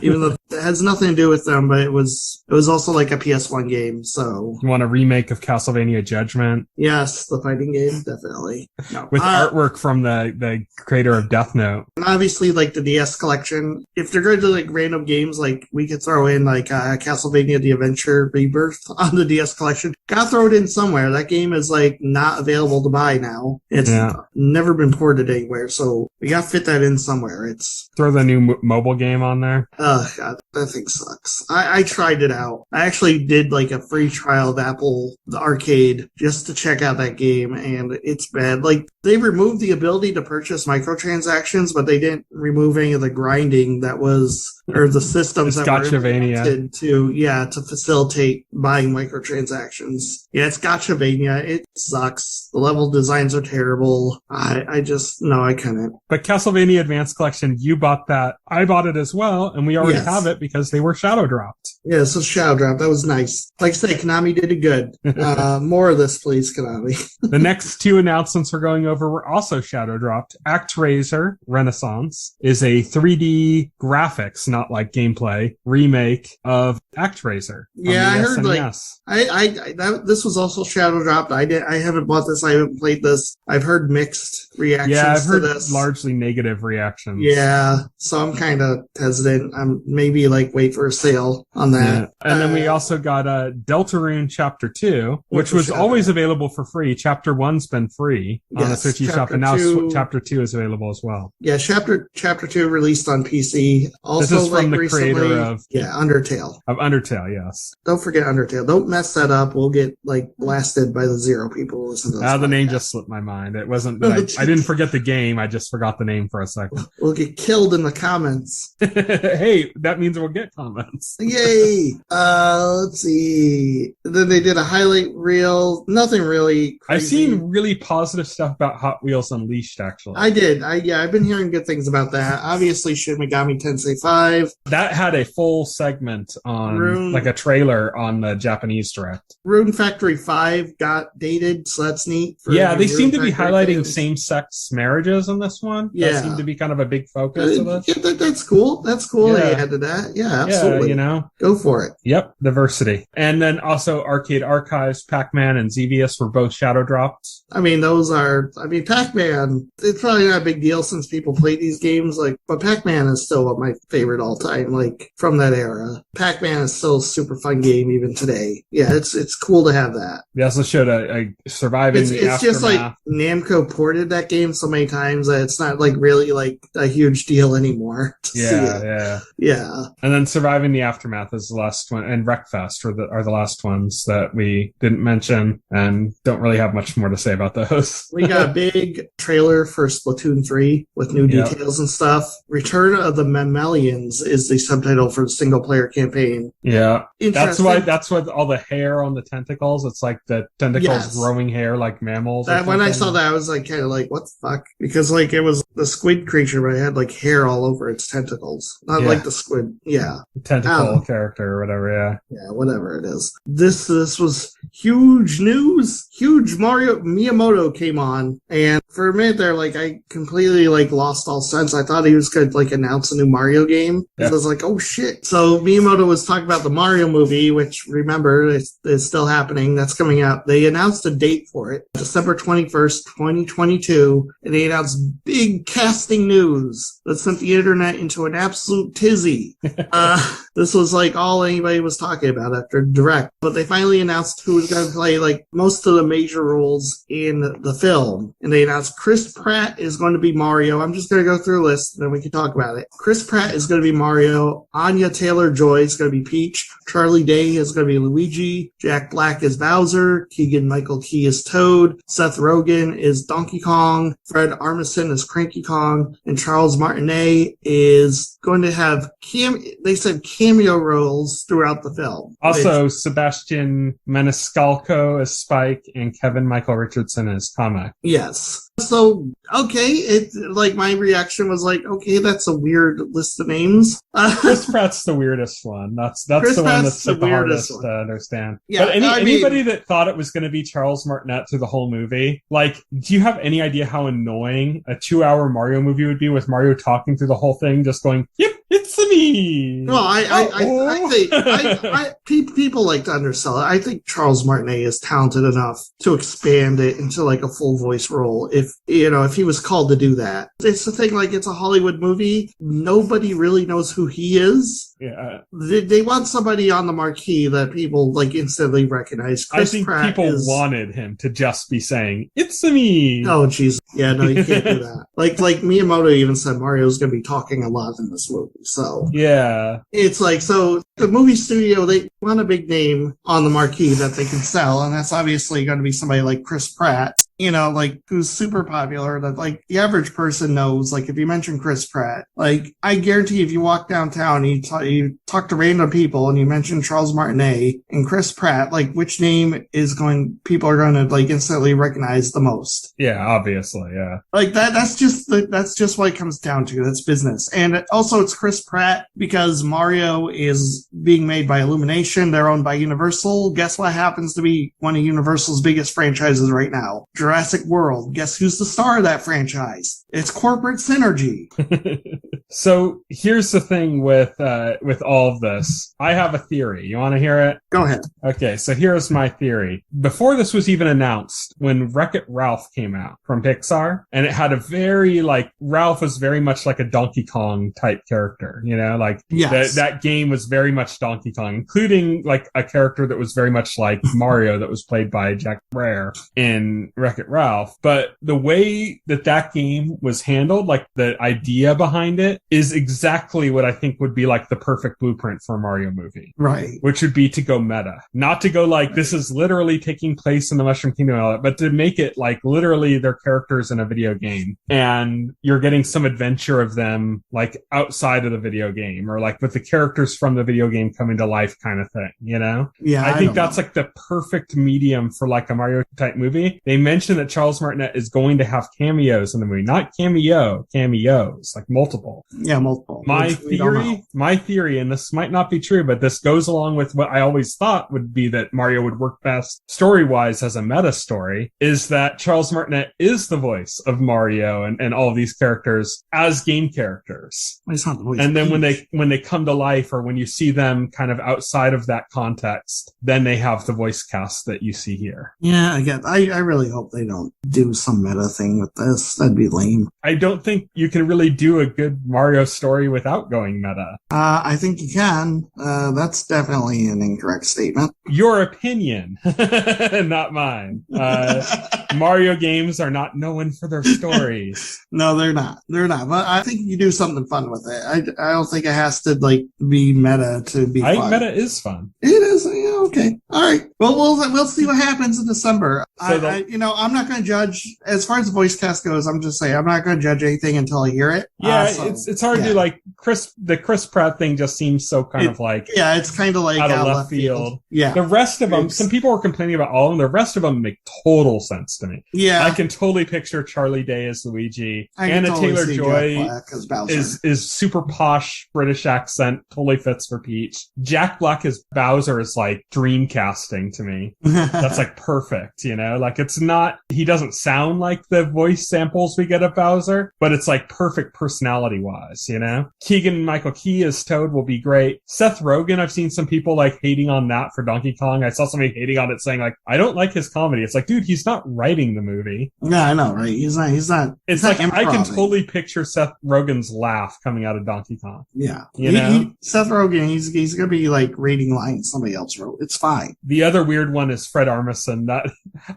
Even though it has nothing to do with them, but it was also like a PS1 game, so. You want a remake of Castlevania Judgment? Yes, the fighting game, definitely. No. With artwork from the creator of Death Note. And obviously, like the DS collection, if they're going to do like random games, like we could throw in like Castlevania The Adventure Rebirth on the DS collection. Gotta throw it in somewhere. That game is like not available to buy now. It's never been ported anywhere, so we gotta fit that in somewhere. Throw the new mobile game on there. Oh god, that thing sucks. I tried it out. I actually did like a free trial of Apple the Arcade just to check out that game, and it's bad. Like they removed the ability to purchase microtransactions, but they didn't remove any of the grinding that was, or the systems that were implemented to facilitate buying microtransactions. Yeah, it's Gotchavania. It sucks. The level designs are terrible. I couldn't. But Castlevania Advanced Collection, you bought that. I bought it as well, and we already have it because they were shadow dropped. Yeah, so shadow drop. That was nice. Like I say, Konami did it good. More of this, please, Konami. The next 2 announcements we're going over were also shadow dropped. ActRaiser Renaissance is a 3D graphics, not like gameplay, remake of ActRaiser. Yeah, I heard this was also shadow dropped. I haven't bought this. I haven't played this. I've heard mixed reactions. Yeah, I've heard to this. Largely negative reactions. Yeah, so I'm kind of hesitant. I'm maybe like wait for a sale on that. Yeah. And then we also got Deltarune Chapter 2, which was always available for free. Chapter 1's been free on the Switch eShop, and now Chapter 2 is available as well. Yeah, Chapter 2 released on PC. Also, this is from the recently, creator of Undertale. Of Undertale, yes. Don't forget Undertale. Don't mess that up. We'll get like blasted by the 0 people who listen to this. The name just slipped my mind. It wasn't that I didn't forget the game. I just forgot the name for a second. We'll get killed in the comments. Hey, that means we'll get comments. Yay! Let's see. Then they did a highlight reel. Nothing really crazy. I've seen really positive stuff about Hot Wheels Unleashed, actually. I did. I've been hearing good things about that. Obviously, Shin Megami Tensei 5. That had a full segment on, like a trailer on the Japanese Direct. Rune Factory 5 got dated, so that's neat. They seem to be highlighting same-sex marriages in this one. Yeah. That seemed to be kind of a big focus of this. Yeah, that's cool. That's cool. They added that. Yeah, absolutely. Yeah, you know. Go Go for it. Yep, diversity. And then also Arcade Archives, Pac-Man, and Xevious were both shadow dropped. I mean, Pac-Man, it's probably not a big deal since people play these games, but Pac-Man is still my favorite all time, from that era. Pac-Man is still a super fun game even today. Yeah, it's cool to have that. They also showed a surviving the aftermath. It's just Namco ported that game so many times that it's not really a huge deal anymore. Yeah. And then surviving the aftermath is the last one, and Wreckfest are the last ones that we didn't mention, and don't really have much more to say about those. We got a big trailer for Splatoon 3 with new details and stuff. Return of the Mammalians is the subtitle for the single player campaign. Yeah. That's what all the hair on the tentacles, it's like the tentacles growing hair like mammals. When I saw that, I was kind of what the fuck? Because it was the squid creature, but it had hair all over its tentacles. Not like the squid. Yeah. Tentacle character or whatever, yeah. Yeah, whatever it is. This was huge news. Huge. Miyamoto came on, and for a minute there, I completely like lost all sense. I thought he was going to like announce a new Mario game. Yeah. I was like, oh shit. So Miyamoto was talking about the Mario movie, which remember is still happening. That's coming out. They announced a date for it, December 21st, 2022, and they announced big casting news that sent the internet into an absolute tizzy. This was like all anybody was talking about after Direct, but they finally announced who was going to play like most of the major roles in the film, and they announced Chris Pratt is going to be Mario. I'm just going to go through a list, and then we can talk about it. Chris Pratt is going to be Mario. Anya Taylor-Joy is going to be Peach. Charlie Day is going to be Luigi. Jack Black is Bowser. Keegan-Michael Key is Toad. Seth Rogen is Donkey Kong. Fred Armisen is Cranky Kong. And Charles Martinet is going to have cameo roles throughout the film. Also, Sebastian Maniscalco as Spike and Kevin Michael Richardson as Kamek. Yes. So, okay, my reaction was like, okay, that's a weird list of names. Chris Pratt's the weirdest one. That's the one that's the hardest to understand. Yeah, but anybody that thought it was going to be Charles Martinet through the whole movie, do you have any idea how annoying a 2-hour Mario movie would be with Mario talking through the whole thing, just going, yep, it's me. Well, I think people like to undersell it. I think Charles Martinet is talented enough to expand it into like a full voice role if he was called to do that. It's the thing, it's a Hollywood movie. Nobody really knows who he is. Yeah. They want somebody on the marquee that people instantly recognize. I think Pratt people wanted him to just be saying, it's me. Oh, jeez. Yeah, no, you can't do that. Like Miyamoto even said Mario's going to be talking a lot in this movie. So yeah, it's so the movie studio, they want a big name on the marquee that they can sell, and that's obviously going to be somebody like Chris Pratt, who's super popular, that the average person knows. If you mention Chris Pratt, I guarantee if you walk downtown and you talk to random people and you mention Charles Martinet and Chris Pratt, which name people are going to instantly recognize the most? Yeah, obviously, yeah. That's just what it comes down to. That's business. And also it's Chris Pratt because Mario is being made by Illumination. They're owned by Universal. Guess what happens to be one of Universal's biggest franchises right now? Jurassic World. Guess who's the star of that franchise? It's corporate synergy. So here's the thing with all of this. I have a theory. You want to hear it? Go ahead. Okay, so here's my theory. Before this was even announced, when Wreck-It Ralph came out from Pixar, and it had a very, Ralph was very much like a Donkey Kong type character, Yes. That game was very much Donkey Kong, including, a character that was very much like Mario that was played by Jack Black in Wreck-It Ralph. But the way that game was handled, the idea behind it, is exactly what I think would be the perfect blueprint for a Mario movie. Right. Which would be to go meta. Not to go this is literally taking place in the Mushroom Kingdom and all that, but to make it literally their characters in a video game. And you're getting some adventure of them outside of the video game, or with the characters from the video game coming to life kind of thing, Yeah. I think that's the perfect medium for a Mario type movie. They mentioned that Charles Martinet is going to have cameos in the movie. Not cameos, multiple. Yeah, multiple. My theory, and this might not be true, but this goes along with what I always thought would be that Mario would work best story-wise as a meta story, is that Charles Martinet is the voice of Mario and all of these characters as game characters. He's not the voice. And then when they come to life, or when you see them kind of outside of that context, then they have the voice cast that you see here. Yeah, I really hope they don't do some meta thing with this. That'd be lame. I don't think you can really do a good Mario story without going meta. I think you can. That's definitely an incorrect statement. Your opinion, not mine. Mario games are not known for their stories. No, they're not. But I think you do something fun with it. I don't think it has to be meta to be fun. I think meta is fun. It is. Yeah, okay. All right. Well, we'll see what happens in December. I'm not going to judge as far as the voice cast goes. I'm just saying I'm not going to judge anything until I hear it. Yeah, it's hard to like the Chris Pratt thing just seems so kind of like it's kind of like out of left field. Yeah. The rest of them, some people were complaining about all of them. The rest of them make total sense to me. Yeah. I can totally picture Charlie Day as Luigi. Anna Taylor-Joy is super posh British accent, totally fits for Peach. Jack Black as Bowser is like dream casting to me. That's like perfect, like it's not, he doesn't sound like the voice samples we get of Bowser, but it's like perfect personality wise, Keegan-Michael Key as Toad will be great. Seth Rogen, I've seen some people like hating on that for Donkey Kong. I saw somebody hating on it saying like, I don't like his comedy. It's like, dude, he's not writing the movie. Yeah, I know, right? He's not. It's like, I can totally picture Seth Rogen's laugh coming out of Donkey Kong. Yeah. You Seth Rogen, he's going to be like reading lines somebody else wrote. It's fine. The other weird one is Fred Armisen. That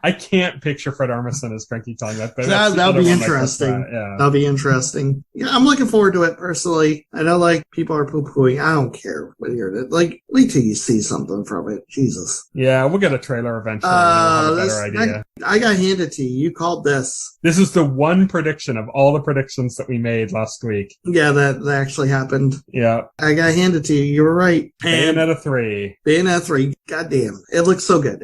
I can't picture Fred Armisen as Cranky Kong. That'll be interesting. Yeah. That'll be interesting. Yeah, I'm looking forward to it personally. I know like people are poo-pooing. I don't care what you're like. Wait till you see something from it. Jesus. Yeah, we'll get a trailer eventually. We'll have a better idea. I got handed to you. You called this. This is the one prediction of all the predictions that we made last week. Yeah, that actually happened. Yeah. I got handed to you. You were right. Bayonetta 3. Bayonetta 3. Goddamn. It looks so good.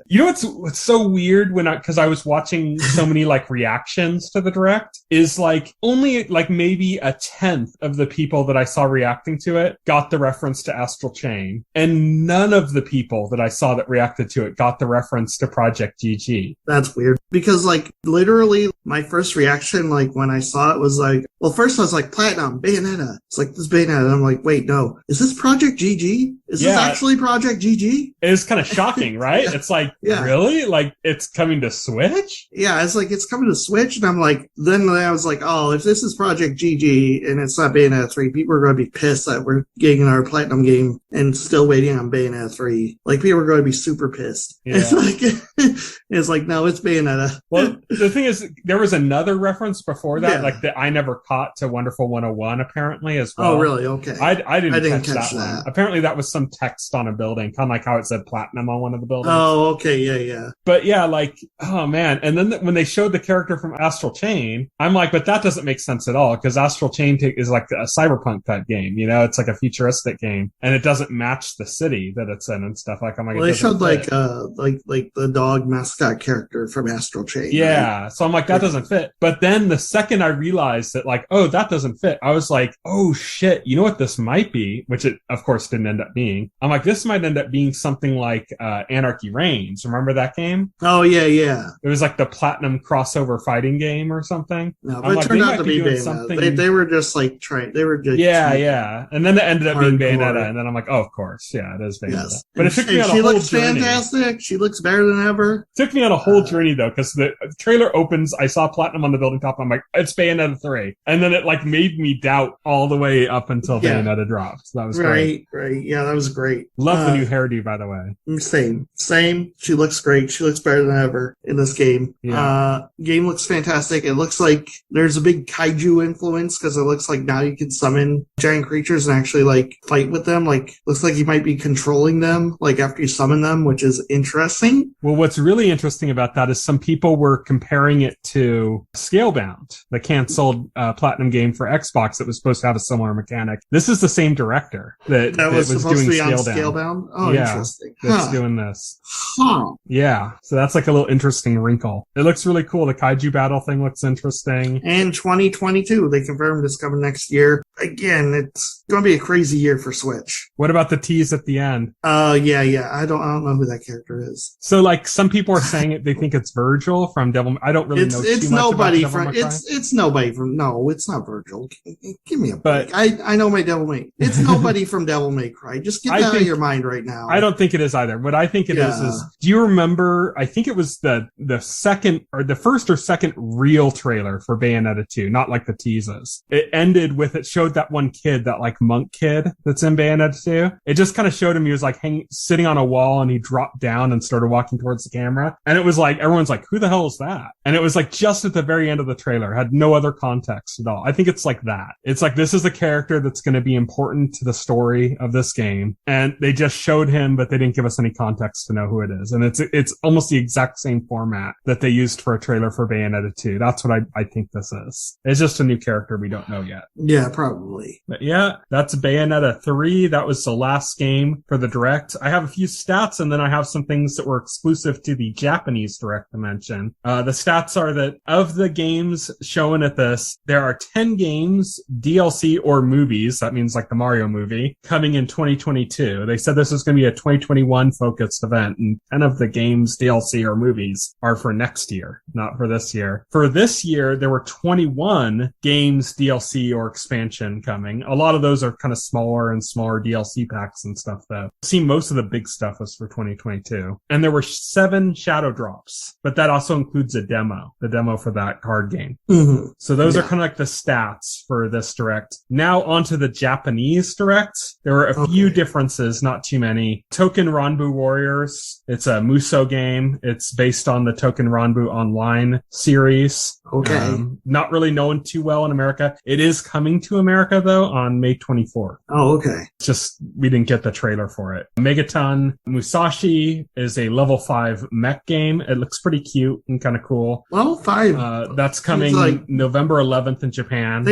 You know what's so weird because I was watching so many like reactions to the Direct is like only like maybe a 10th of the people that I saw reacting to it got the reference to Astral Chain. And none of the people that I saw that reacted to it got the reference to Project GG. That's weird. Because like literally my first reaction, like when I saw it was like, well, first I was like Platinum, Bayonetta. It's like this Bayonetta. And I'm like, wait, no, is this Project GG? Is this actually Project GG? It's kind of shocking, right? Yeah. It's like, really? Like it's coming to Switch? Yeah, it's like, it's coming to Switch. And I'm like, then I was like, oh, if this is Project GG and it's not Bayonetta 3, people are going to be pissed that we're getting our Platinum game and still waiting on Bayonetta 3. Like people are going to be super pissed. Yeah. It's like, no, it's Bayonetta. Well, the thing is, there was another reference before that, like that I never caught to Wonderful 101 apparently as well. Oh, really? Okay. I didn't catch that one. Apparently that was some text on a building, kind of like how it said Platinum on one of the buildings. Oh, okay. Yeah. But yeah, like, oh man. And then when they showed the character from Astral Chain, I'm like, but that doesn't make sense at all because Astral Chain is like a cyberpunk type game, it's like a futuristic game and it doesn't match the city that it's in and stuff. Like, I'm like, well, they showed like the dog mascot character from Astral Chain. Yeah. Right? So I'm like, that doesn't fit. But then the second I realized that like, oh, that doesn't fit, I was like, oh shit, you know what this might be? Which it of course didn't end up being. I'm like, this might end up being something like Anarchy Reigns. Remember that game? Oh yeah. It was like the Platinum crossover fighting game or something. No, but it turned out to be Bayonetta. They were just like trying. They were just and then it ended up being Bayonetta, and then I'm like, oh, of course, yeah, it is Bayonetta. Yes. But it took me on a whole journey. She looks fantastic. She looks better than ever. It took me on a whole journey though, because the trailer opens. I saw Platinum on the building top. And I'm like, it's Bayonetta 3, and then it like made me doubt all the way up until Bayonetta dropped. So that was great. Right. Yeah, that was great. Love the new hairdo, by the way. Same. She looks great. She looks better than ever in this game. Yeah. Game looks fantastic. It looks like there's a big kaiju influence because it looks like now you can summon giant creatures and actually like fight with them. Like looks like you might be controlling them like after you summon them, which is interesting. Well, what's really interesting about that is some people were comparing it to Scalebound, the canceled Platinum game for Xbox that was supposed to have a similar mechanic. This is the same director that was supposed doing to be on Scalebound. Scalebound? Oh, yeah, interesting. That's doing this. Huh. Yeah, so that's like a little interesting wrinkle. It looks really cool. The kaiju battle thing looks interesting. And 2022, they confirmed it's coming next year. Again, it's going to be a crazy year for Switch. What about the tease at the end? Yeah. I don't know who that character is. So, like, some people are saying they think it's Virgil from Devil. I don't really know too much about Devil May Cry. It's nobody from. No, it's not Virgil. Give me a break. I know my Devil May. It's nobody from Devil May Cry. Just get that out of your mind right now. I don't think it is either. What I think it is do you remember? I think it was the second or the first or second real trailer for Bayonetta 2, not like the teases. It ended with it showed that one kid, that like monk kid that's in Bayonetta 2. It just kind of showed him he was like sitting on a wall and he dropped down and started walking towards the camera. And it was like, everyone's like, who the hell is that? And it was like just at the very end of the trailer, had no other context at all. I think it's like that. It's like, this is a character that's going to be important to the story of this game. And they just showed him, but they didn't give us any context to know who it is. And it's almost the exact same format that they used for a trailer for Bayonetta 2. That's what I think this is. It's just a new character we don't know yet. Yeah, probably. But yeah, that's Bayonetta 3. That was the last game for the Direct. I have a few stats, and then I have some things that were exclusive to the Japanese Direct to mention. The stats are that of the games shown at this, there are 10 games, DLC or movies, that means like the Mario movie, coming in 2022. They said this is going to be a 2021 focused event, and 10 of the games, DLC or movies, are for next year, not for this year. For this year, there were 21 games, DLC or expansion coming. A lot of those are kind of smaller and smaller DLC packs and stuff, though. See, most of the big stuff was for 2022. And there were 7 shadow drops, but that also includes the demo for that card game. Mm-hmm. So those are kind of like the stats for this Direct. Now onto the Japanese Direct. There were a few differences, not too many. Token Ranbu Warriors. It's a Musou game. It's based on the Token Ranbu Online series. Okay. Not really known too well in America. It is coming to America, though, on May 24th. Oh, okay. Just, we didn't get the trailer for it. Megaton Musashi is a level 5 mech game. It looks pretty cute and kind of cool. Level 5. That's coming November 11th in Japan.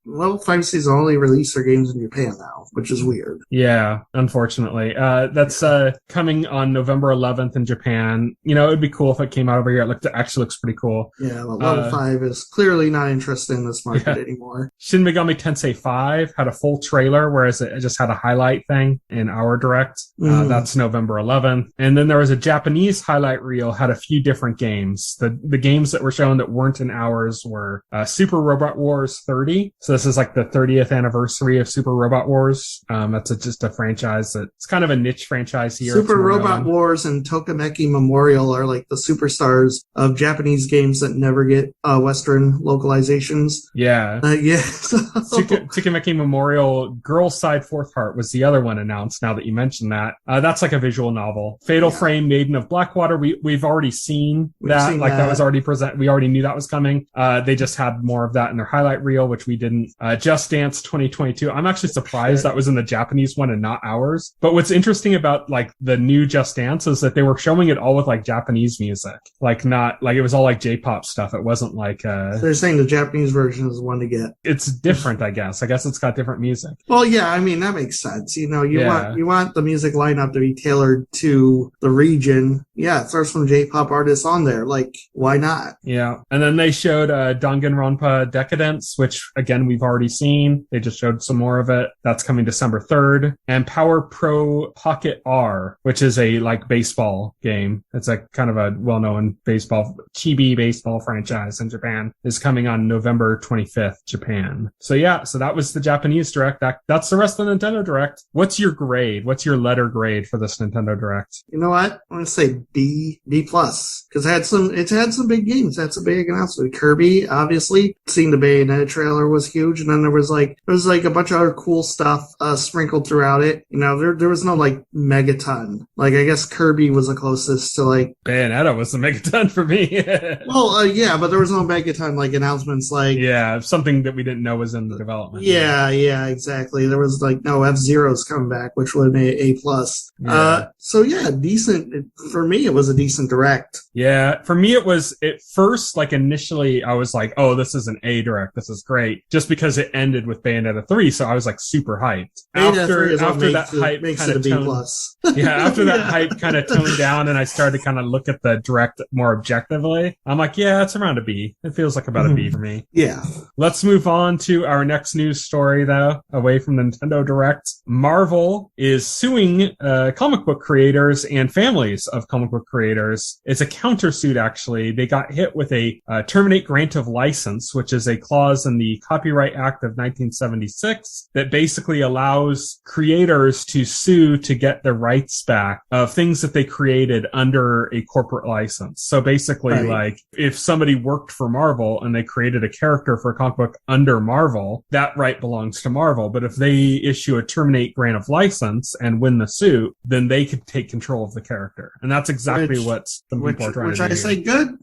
Level 5 season only release their games in Japan now, which is weird. Yeah, unfortunately. That's coming on November 11th in Japan. You know, it'd be cool if it came out over here. It actually looks pretty cool. Yeah, but Level 5 is clearly not interested in this market anymore. Shin Megami Tensei 5 had a full trailer, whereas it just had a highlight thing in our Direct. That's November 11th. And then there was a Japanese highlight reel, had a few different games. The games that were shown that weren't in ours were Super Robot Wars 30. So this is like the 30th anniversary of Super Robot Wars. That's just a franchise it's kind of a niche franchise here. Super Robot Wars and Tokimeki Memorial are like the superstars of Japanese games that never get Western localizations. Yeah. Yeah. Tokimeki Memorial Girls Side Fourth Heart was the other one announced, now that you mentioned that. That's like a visual novel. Fatal Frame Maiden of Blackwater, we've already seen that. That was already present. We already knew that was coming. They just had more of that in their highlight reel, which we didn't. Just Dance 2022. I'm actually surprised that was in the Japanese one and not ours. But what's interesting about like the new Just Dance is that they were showing it all with like Japanese music. Like not like it was all like J-pop stuff. It wasn't like they're saying the Japanese version is the one to get. It's different, I guess. I guess it's got different music. Well, yeah, I mean that makes sense. You know, you want the music lineup to be tailored to the region. Yeah, it starts from J-pop artists on there. Like, why not? Yeah. And then they showed Danganronpa Decadence, which again we've already seen. They just showed some more of it. That's coming December 3rd. And Power Pro Pocket R, which is a like baseball game. It's a kind of a well-known chibi baseball franchise in Japan, is coming on November 25th, Japan. So yeah, so that was the Japanese Direct. That's the rest of the Nintendo Direct. What's your grade? What's your letter grade for this Nintendo Direct? You know what? I'm going to say B+. Because it's had some big games. It had some big announcements. Kirby, obviously. Seeing the Bayonetta trailer was huge. And then there was like a bunch of other cool stuff sprinkled throughout it. You know, there was no like megaton. Like I guess Kirby was the closest to like Bayonetta was the megaton for me. Well, yeah, but there was no megaton like announcements like something that we didn't know was in the development. Yeah, exactly. There was like no F-Zero's coming back, which would have been A+. So yeah, decent for me. it was a decent direct. Yeah, for me, it was at first, like initially, I was like, oh, this is an A direct. This is great. Just because it ended with Bayonetta 3. So I was like super hyped. After that hype kind of toned, yeah, after that hype kind of toned down and I started to kind of look at the direct more objectively, I'm like, yeah, it's around a B. It feels like about a B for me. Yeah. Let's move on to our next news story, though, away from Nintendo Direct. Marvel is suing comic book creators and families of comic book creators. It's a countersuit, actually. They got hit with a terminate grant of license, which is a clause in the Copyright Act of 1976 that basically allows creators to sue to get the rights back of things that they created under a corporate license. So basically, like, if somebody worked for Marvel and they created a character for a comic book under Marvel, that right belongs to Marvel. But if they issue a terminate grant of license and win the suit, then they could take control of the character. And that's exactly what some people are trying to do. Which I say, good.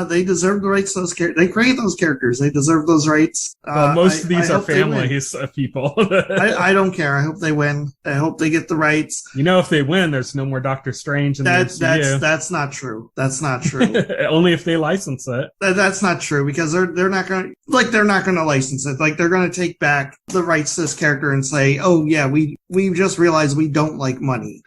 They deserve the rights to those characters. They create those characters. They deserve those rights. Well, most of these are families of people. I don't care. I hope they win. I hope they get the rights. You know, if they win, there's no more Doctor Strange in the MCU. That's not true. That's not true. Only if they license it. That's not true, because they're not going to license it. Like, they're going to take back the rights to this character and say, oh yeah, we just realized we don't like money.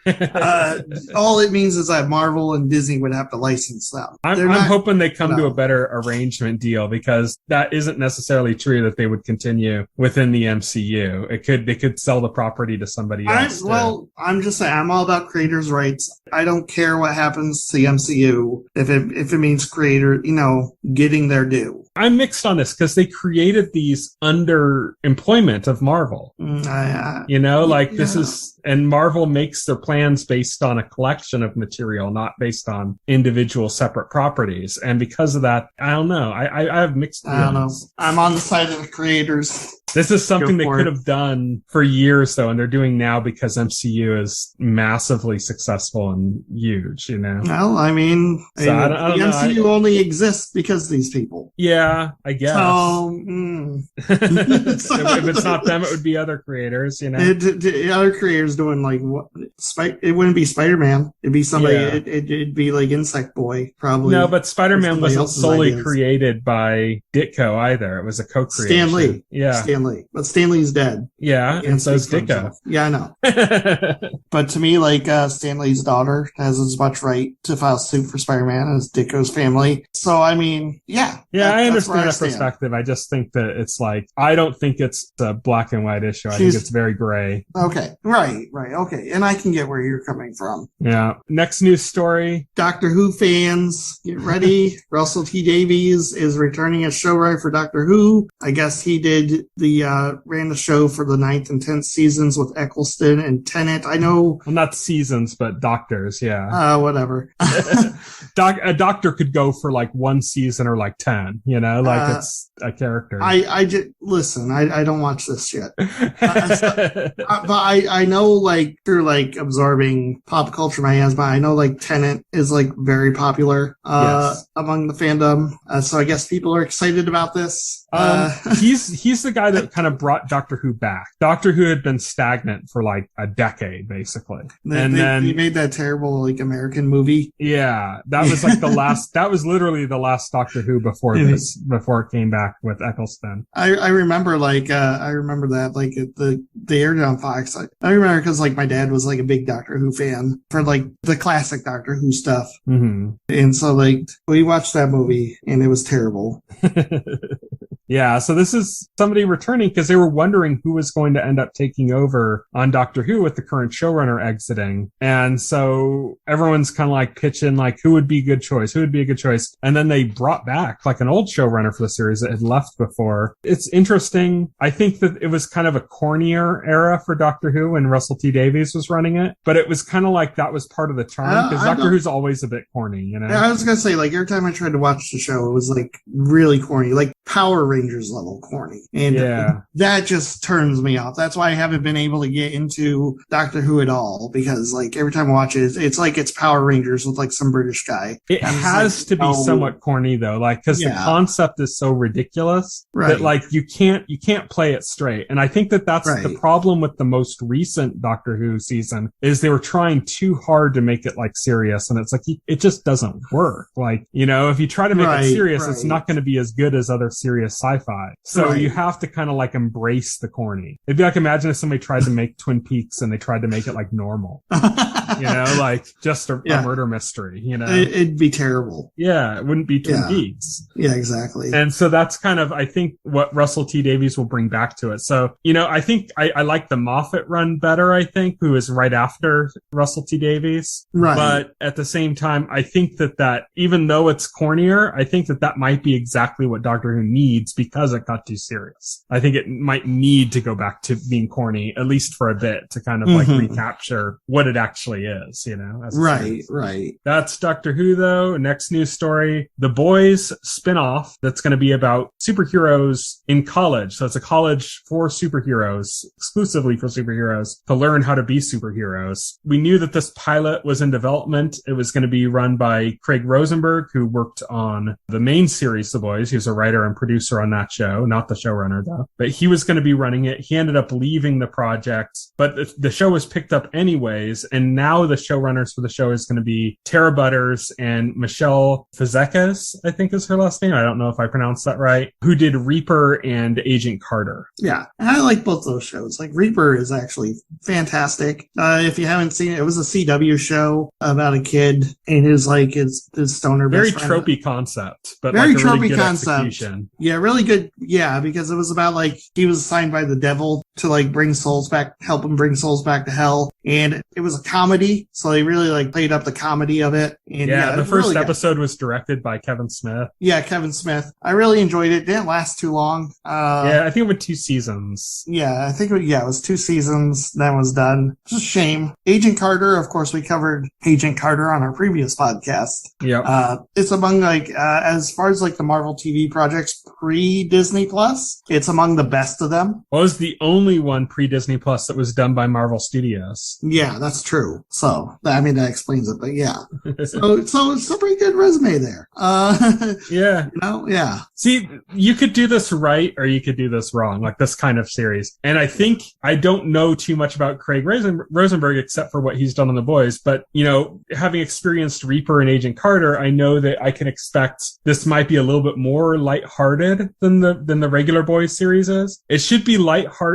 All it means is that Marvel and Disney would have to license them. I'm hoping they come to a better arrangement deal, because that isn't necessarily true that they would continue within the MCU. They could sell the property to somebody else. I'm just saying, I'm all about creators' rights. I don't care what happens to the MCU if it means creator, getting their due. I'm mixed on this because they created these under employment of Marvel. This is, and Marvel makes their plans based on a collection of material, not based on individual separate properties. And because of that, I don't know. I have mixed feelings. I don't know. I'm on the side of the creators. This is something they could have done for years, though, and they're doing now because MCU is massively successful and huge, Well, I mean, the MCU only exists because of these people. Yeah, I guess. So, if it's not them, it would be other creators, Other creators doing, like, what? It wouldn't be Spider-Man. It'd be somebody, it'd be like Insect Boy, probably. No, but Spider-Man wasn't solely created by Ditko either. It was a co-creation. Stan Lee. Yeah. But Stanley's dead. Yeah, and so is Ditko. Yeah, I know. But to me, like, Stanley's daughter has as much right to file suit for Spider-Man as Ditko's family. So, I mean, yeah. Yeah, I understand that perspective. I just think that it's like, I don't think it's a black and white issue. I think it's very gray. Okay. Right. Okay. And I can get where you're coming from. Yeah. Next news story. Doctor Who fans, get ready. Russell T Davies is returning as showrunner for Doctor Who. I guess he did ran the show for the 9th and 10th seasons with Eccleston and Tennant. I know. Well, not seasons, but doctors. Yeah. Whatever. A doctor could go for like 1 season or like 10, it's a character. I just listen. I don't watch this shit. But I know, like, through like absorbing pop culture my hands, but I know like Tennant is like very popular among the fandom. So I guess people are excited about this. He's the guy that kind of brought Doctor Who back. Doctor Who had been stagnant for like a decade, basically. Then he made that terrible like American movie. Yeah, that was like the last. That was literally the last Doctor Who before it came back with Eccleston. I remember that like they aired it on Fox. I remember because like my dad was like a big Doctor Who fan for like the classic Doctor Who stuff, and so like we watched that movie and it was terrible. Yeah, so this is somebody returning because they were wondering who was going to end up taking over on Doctor Who with the current showrunner exiting. And so everyone's kind of like pitching like who would be a good choice? And then they brought back like an old showrunner for the series that had left before. It's interesting. I think that it was kind of a cornier era for Doctor Who when Russell T Davies was running it, but it was kind of like that was part of the charm because Doctor Who's always a bit corny, Yeah, I was going to say, like, every time I tried to watch the show, it was like really corny, like Power Rangers. Rangers level corny. And that just turns me off. That's why I haven't been able to get into Doctor Who at all, because like every time I watch it, it's like it's Power Rangers with like some British guy. It has to be somewhat corny though, like because the concept is so ridiculous that like you can't play it straight. And I think that's the problem with the most recent Doctor Who season is they were trying too hard to make it like serious, and it's like it just doesn't work. Like, you know, if you try to make it serious, it's not going to be as good as other serious sci-fi. So you have to kind of like embrace the corny. It'd be like, imagine if somebody tried to make Twin Peaks and they tried to make it like normal. You know, like just a murder mystery, you know? It'd be terrible. Yeah, it wouldn't be Twin Peaks. Yeah, exactly. And so that's kind of, I think, what Russell T Davies will bring back to it. So, you know, I think I like the Moffat run better, I think, who is right after Russell T Davies. Right. But at the same time, I think that even though it's cornier, I think that might be exactly what Doctor Who needs because it got too serious. I think it might need to go back to being corny, at least for a bit, to kind of like recapture what it actually is, you know? Right. That's Doctor Who, though. Next news story, The Boys spinoff that's going to be about superheroes in college. So it's a college for superheroes, exclusively for superheroes, to learn how to be superheroes. We knew that this pilot was in development. It was going to be run by Craig Rosenberg, who worked on the main series, The Boys. He was a writer and producer on that show, not the showrunner, though. But he was going to be running it. He ended up leaving the project, but the show was picked up anyways, and now the showrunners for the show is going to be Tara Butters and Michelle Fazekas, I think is her last name. I don't know if I pronounced that right, who did Reaper and Agent Carter. Yeah, and I like both those shows. Like Reaper is actually fantastic. If you haven't seen it, it was a CW show about a kid and his stoner very best friend. tropey concept, but very like a really tropey good concept. execution. Yeah, really good. Yeah, because it was about like he was assigned by the devil to like bring souls back, help him bring souls back to hell. And it was a comedy, so they really like played up the comedy of it. And the first episode was directed by Kevin Smith. Yeah, Kevin Smith. I really enjoyed it. Didn't last too long. I think it went 2 seasons. Yeah, I think it was 2 seasons. Then was done. It's a shame. Agent Carter, of course, we covered Agent Carter on our previous podcast. Yeah. It's among as far as like the Marvel TV projects pre-Disney Plus, it's among the best of them. Well, it was the only one pre-Disney Plus that was done by Marvel Studios. Yeah, that's true. So, I mean, that explains it, but yeah. So it's a pretty good resume there. Yeah. You know, yeah. See, you could do this right or you could do this wrong, like this kind of series. And I think I don't know too much about Craig Rosenberg except for what he's done on The Boys. But, you know, having experienced Reaper and Agent Carter, I know that I can expect this might be a little bit more lighthearted than the regular Boys series is. It should be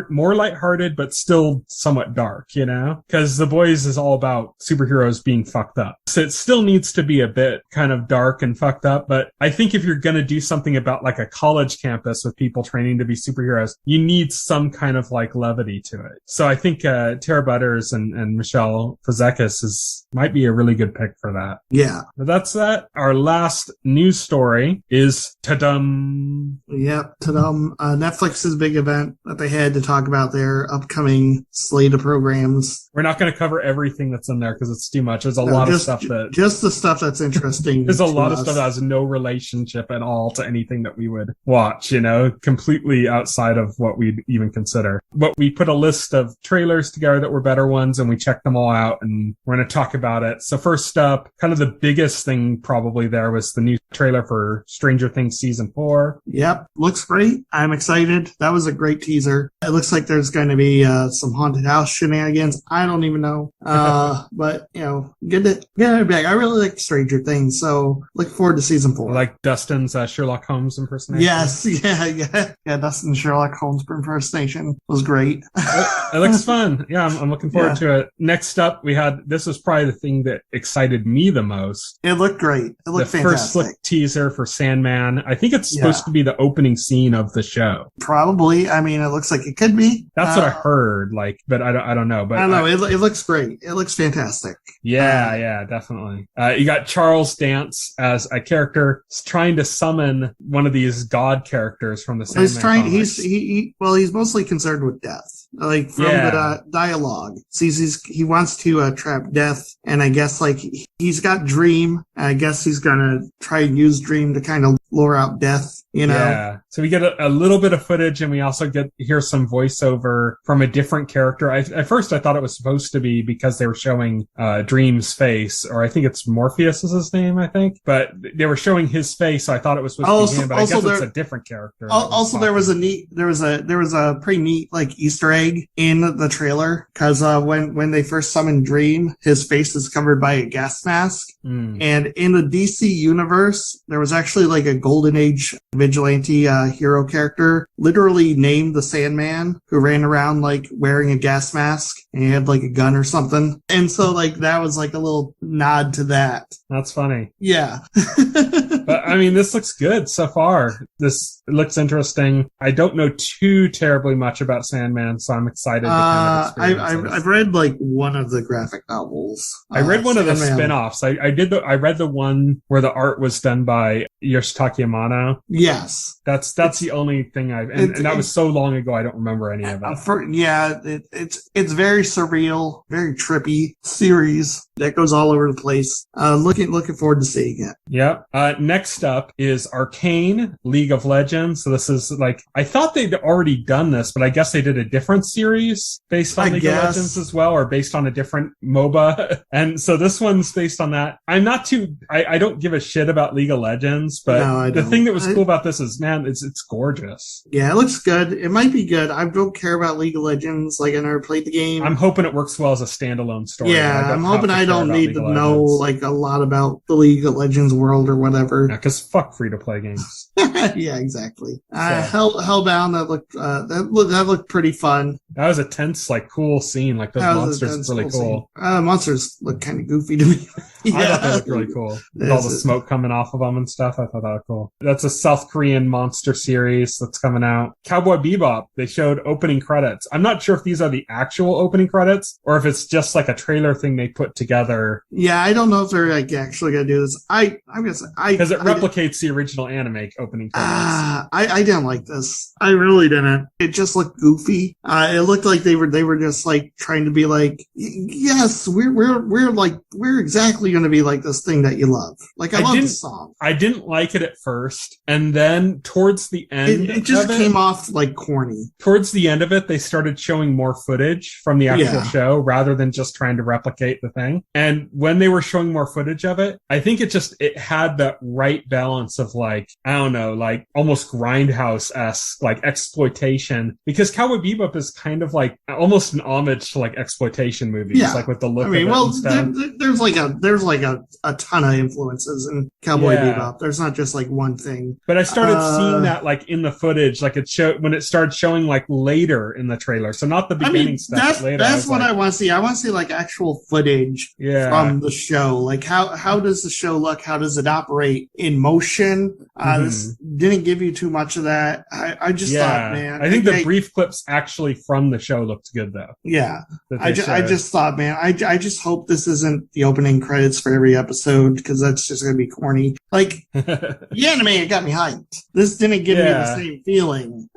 more lighthearted, but still somewhat dark, you know? Because The Boys is all about superheroes being fucked up. So it still needs to be a bit kind of dark and fucked up. But I think if you're going to do something about like a college campus with people training to be superheroes, you need some kind of like levity to it. So I think Tara Butters and Michelle Fazekas might be a really good pick for that. Yeah. But that's that. Our last news story is TuDum. Yep, TuDum. Netflix's big event that they had to talk about their upcoming slate of programs. We're not going to cover everything that's in there because it's too much. There's a lot of stuff just the stuff that's interesting. There's a lot of stuff that has no relationship at all to anything that we would watch, you know, completely outside of what we'd even consider. But we put a list of trailers together that were better ones and we checked them all out and we're going to talk about it. So first up, kind of the biggest thing probably there was the new trailer for Stranger Things Season 4. Yep, looks great. I'm excited. That was a great teaser. It looks like there's going to be some haunted house shenanigans. I don't even know. But, you know, get it back. I really like Stranger Things, so look forward to Season 4. Like Dustin's Sherlock Holmes impersonation? Yes, yeah, Dustin's Sherlock Holmes impersonation was great. It looks fun. Yeah, I'm looking forward to it. Next up, this was probably the thing that excited me the most. It looked great. It looked fantastic. First look teaser for Sandman. I think it's supposed to be the opening scene of the show. Probably. I mean, it looks like it could be. That's what I heard, but I don't know. But I don't know. It looks great. It looks fantastic. Yeah, definitely. You got Charles Dance as a character trying to summon one of these god characters from the Sandman comics. He's mostly concerned with death. like from the dialogue. Sees he wants to trap Death, and I guess like he's got Dream, and I guess he's gonna try and use Dream to kind of lure out Death, you know? Yeah. So we get a little bit of footage, and we also hear some voiceover from a different character. At first I thought it was supposed to be because they were showing Dream's face, or I think it's Morpheus is his name, I think. But they were showing his face, so I thought it was supposed to be him, but I guess it's a different character. Also, there was a pretty neat like Easter egg in the trailer, because when they first summoned Dream, his face is covered by a gas mask. And in the DC universe, there was actually like a Golden Age vigilante hero character, literally named the Sandman, who ran around like wearing a gas mask, and he had like a gun or something. And so like that was like a little nod to that. That's funny. Yeah. But I mean, this looks good so far. This looks interesting. I don't know too terribly much about Sandman, so I'm excited to kind of experience I've read like one of the graphic novels. I read one of the spin-offs. I read the one where the art was done by Yoshitaka Amano. Yes. That's the only thing and that was so long ago I don't remember any of it. It's very surreal, very trippy series that goes all over the place. Looking forward to seeing it. Yep. Next up is Arcane League of Legends. So this is like, I thought they'd already done this, but I guess they did a different series based on League of Legends as well, or based on a different MOBA. And so this one's based on that. I don't give a shit about League of Legends, but the thing that was cool about this is, man, it's gorgeous. Yeah, it looks good. It might be good. I don't care about League of Legends. Like, I never played the game. I'm hoping it works well as a standalone story. Yeah, I'm hoping I don't need to know like a lot about the League of Legends world or whatever. Yeah, because fuck free-to-play games. Yeah, exactly. Hellbound, that looked pretty fun. That was a tense, like, cool scene. Like, those monsters look really cool. Monsters look kind of goofy to me. Yeah. I thought they looked really cool. With all the smoke coming off of them and stuff. I thought that was cool. That's a South Korean monster series that's coming out. Cowboy Bebop, they showed opening credits. I'm not sure if these are the actual opening credits or if it's just like a trailer thing they put together. Yeah, I don't know if they're like actually going to do this. I'm going to say, because it replicates the original anime opening credits. I didn't like this. I really didn't. It just looked goofy. It looked like they were just like trying to be like, yes, we're exactly going to be like this thing that you love. Like, I love the song. I didn't like it at first, and then towards the end, it just came off like corny. Towards the end of it, they started showing more footage from the actual show rather than just trying to replicate the thing. And when they were showing more footage of it, I think it had that right balance of like, I don't know, like almost Grindhouse-esque, like exploitation, because Cowboy Bebop is kind of like almost an homage to like exploitation movies, like with the look of it and stuff. There's like a ton of influences in Cowboy Bebop. There's not just like one thing. But I started seeing that like in the footage, like when it started showing like later in the trailer. So not the beginning stuff. That's what I want to see. I want to see like actual footage from the show. Like how does the show look? How does it operate in motion? This didn't give you too much of that. I just thought, man. I think the brief clips actually from the show looked good though. Yeah. I just thought, man, I just hope this isn't the opening credits for every episode, because that's just going to be corny. Like, the anime, it got me hyped. This didn't give me the same feeling,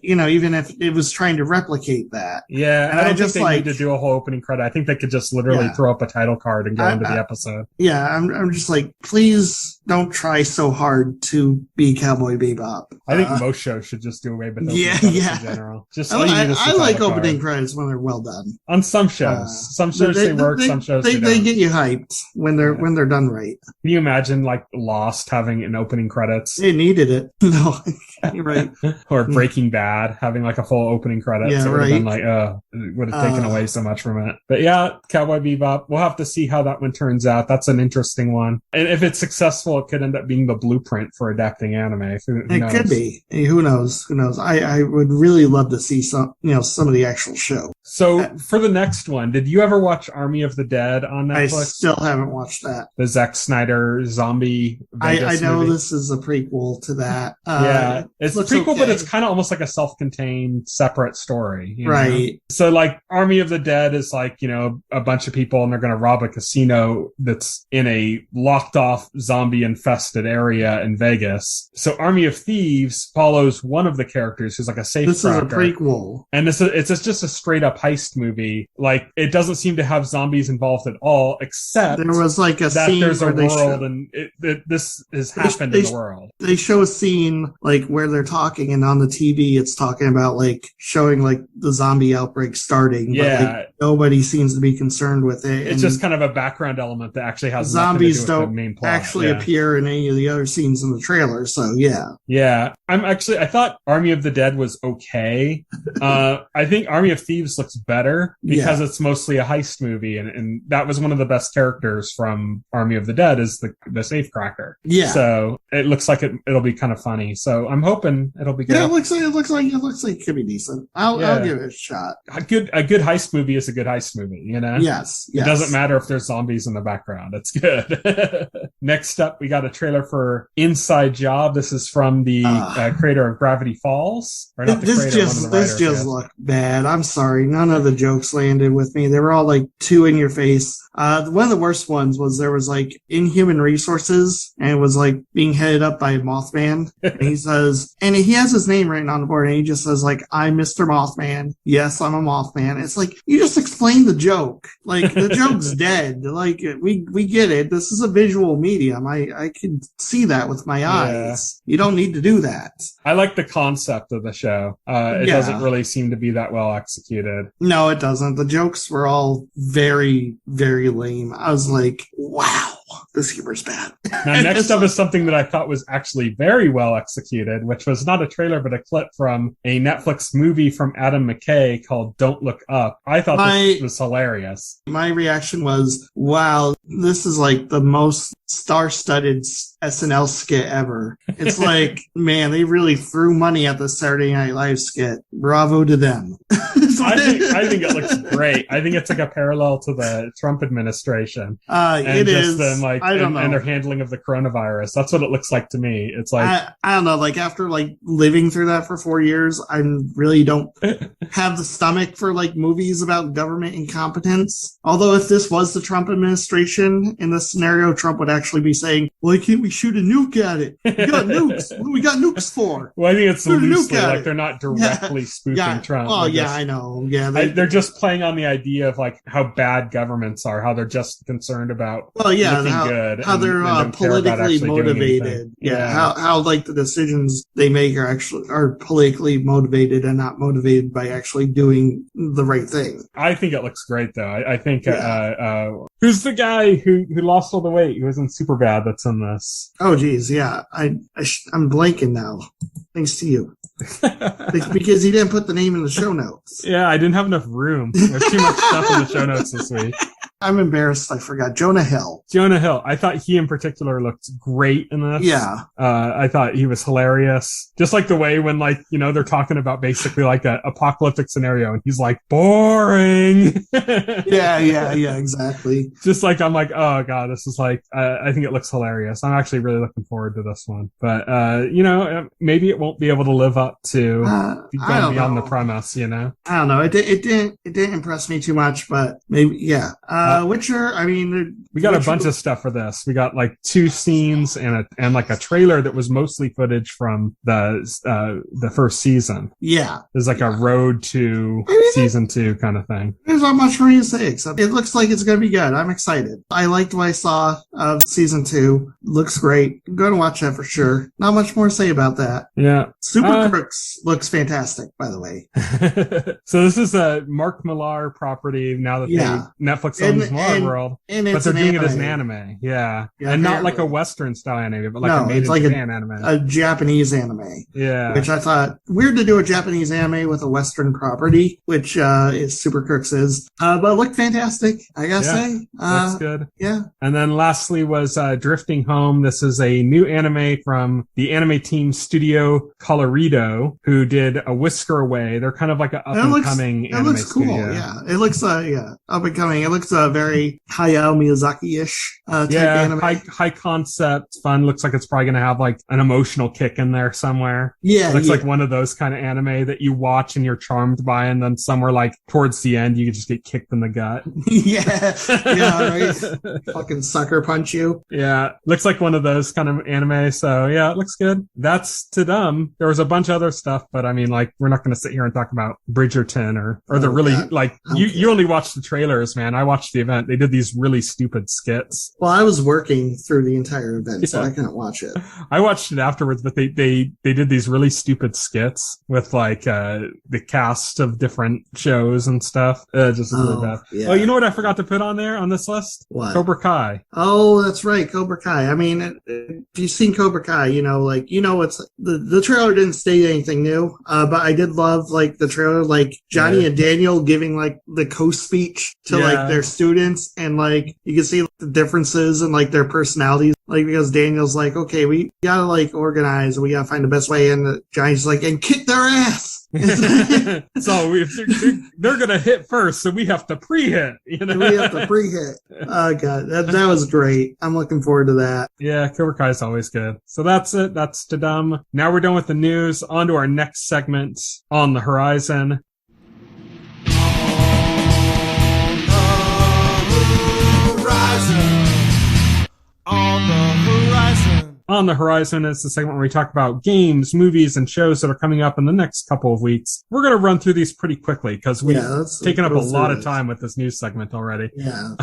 even if it was trying to replicate that. Yeah, and I don't think they need to do a whole opening credit. I think they could just literally throw up a title card and go into the episode. Yeah, I'm just like, please don't try so hard to be Cowboy Bebop. I think most shows should just do away with opening credits in general. Just I like opening credits when they're well done. On some shows. Some shows they work, some shows they get you hyped when they're done right. Can you imagine like Lost having an opening credits? It needed it. No, you're right. Or Breaking Bad having like a full opening credits. Yeah, it would have been like, it would have taken away so much from it. But yeah, Cowboy Bebop. We'll have to see how that one turns out. That's an interesting one. And if it's successful, it could end up being the blueprint for adapting anime. It could be. Who knows? I would really love to see some of the actual show. So for the next one, did you ever watch Army of the Dead on Netflix? I still haven't watched that. The Zack Snyder zombie Vegas I know movie. This is a prequel to that. It's a prequel, but it's kind of almost like a self-contained separate story. Right. Know? So like Army of the Dead is like, a bunch of people and they're going to rob a casino that's in a locked off zombie infested infested area in Vegas. So Army of Thieves follows one of the characters who's like a safecracker. This is a prequel. And it's just a straight up heist movie. Like, it doesn't seem to have zombies involved at all, except there was like a that scene there's a where world and this has happened in the world. They show a scene like where they're talking, and on the TV it's talking about like showing like the zombie outbreak starting. Yeah. But, like, nobody seems to be concerned with it. It's just kind of a background element that actually has zombies nothing to do with don't the main plot. actually appear in any of the other scenes in the trailer. So yeah. Yeah. I thought Army of the Dead was okay. I think Army of Thieves looks better because it's mostly a heist movie, and that was one of the best characters from Army of the Dead is the safecracker. Yeah. So it looks like it'll be kind of funny. So I'm hoping it'll be good. Yeah, it looks like it could be decent. I'll give it a shot. A good heist movie is a good heist movie, you know? Yes. It doesn't matter if there's zombies in the background. It's good. Next up, we got a trailer for Inside Job. This is from the creator of Gravity Falls. Or not the this creator, just one of the writers, just looked bad. I'm sorry. None of the jokes landed with me. They were all like too in your face. One of the worst ones was there was like Inhuman Resources, and it was like being headed up by Mothman. And he says, and he has his name written on the board, and he just says like, "I'm Mr. Mothman. Yes, I'm a Mothman." It's like, you just explained the joke. Like, the joke's dead. Like, we get it. This is a visual medium. I can see that with my eyes. You don't need to do that. I like the concept of the show. It doesn't really seem to be that well executed. No, it doesn't. The jokes were all very, very lame. I was like, wow, this humor's bad. Now, next up is something that I thought was actually very well executed, which was not a trailer, but a clip from a Netflix movie from Adam McKay called Don't Look Up. I thought this was hilarious. My reaction was, wow, this is like the most star-studded SNL skit ever. It's like, man, they really threw money at the Saturday Night Live skit. Bravo to them. I think it looks great. I think it's like a parallel to the Trump administration. It is. Them, like, I don't know. And their handling of the coronavirus. That's what it looks like to me. It's like, I don't know. Like, after like living through that for 4 years, I really don't have the stomach for like movies about government incompetence. Although if this was the Trump administration in this scenario, Trump would actually be saying, "Why can't we shoot a nuke at it? We got nukes. What do we got nukes for?" Well, I think it's loosely, like, they're not directly spoofing Trump. Oh, yeah, I know. Yeah, they're just playing on the idea of like how bad governments are, how they're just concerned about looking good, how they're politically motivated. How like the decisions they make are politically motivated and not motivated by actually doing the right thing. I think it looks great though. I think who's the guy who lost all the weight? Who was in Superbad that's in this? Oh geez, yeah. I'm blanking now. Thanks to you. Because he didn't put the name in the show notes. Yeah, I didn't have enough room. There's too much stuff in the show notes this week. I'm embarrassed. I forgot. Jonah Hill. I thought he in particular looked great in this. Yeah. I thought he was hilarious. Just like the way when, like, you know, they're talking about basically like a apocalyptic scenario and he's like, boring. Yeah, exactly. Just like, I'm like, oh god, this is like, I think it looks hilarious. I'm actually really looking forward to this one. But, you know, maybe it won't be able to live up to going beyond the premise, you know? I don't know. It didn't impress me too much, but maybe, yeah. Witcher, I mean, we got a bunch of stuff for this. We got like 2 scenes and like a trailer that was mostly footage from the first season. Yeah, there's like a road to season 2 kind of thing. There's not much for you to say except it looks like it's going to be good. I'm excited. I liked what I saw of season 2. Looks great. I'm going to watch that for sure. Not much more to say about that. Yeah, Super Crooks looks fantastic, by the way. So this is a Mark Millar property now that Netflix owns Millar World, but they're doing it as an anime. Yeah, and not like a Western style anime, but like a Made in Japan anime, a Japanese anime. Yeah, which I thought weird to do a Japanese anime with a Western property, which is Super Crooks is, but it looked fantastic. I gotta say, looks good. Yeah, and then lastly was Drifting Home. This is a new anime from the anime team Studio Colorido, who did A Whisker Away. They're kind of like an up and coming anime looks cool. studio. Yeah, it looks up and coming. It looks very Hayao Miyazaki-ish type anime. High concept, fun. Looks like it's probably going to have like an emotional kick in there somewhere. Yeah, looks like one of those kind of anime that you watch and you're charmed by, and then somewhere like towards the end you just get kicked in the gut. Right. Fucking sucker punch you. Yeah, looks like one of those kind of anime. So yeah, it looks good. That's TuDum. There was a bunch of other stuff, but I mean, like, we're not going to sit here and talk about Bridgerton or the really like you only watched the trailers, man. I watched the event. They did these really stupid skits. Well, I was working through the entire event, so I couldn't watch it. I watched it afterwards, but they did these really stupid skits with like the cast of different shows and stuff. Just really bad. Yeah. Oh, you know what I forgot to put on there on this list? What? Cobra Kai. Oh, that's right, Cobra Kai. I mean, if you've seen Cobra Kai, it's the trailer didn't state anything new, but I did love like the trailer, like Johnny and Daniel giving like the co-speech to like their students, and like you can see the differences in like their personalities. Like, because Daniel's like, okay, we gotta like organize, we gotta find the best way, and Johnny's like, and kick their ass. So they're gonna hit first, so we have to pre-hit. We have to pre-hit. Oh god, that was great. I'm looking forward to that. Yeah, Cobra Kai is always good. So that's it. That's TuDum. Now we're done with the news. On to our next segment, On the Horizon. On the Horizon. On the Horizon is the segment where we talk about games, movies, and shows that are coming up in the next couple of weeks. We're going to run through these pretty quickly because we've taken up a lot of time with this news segment already. Yeah.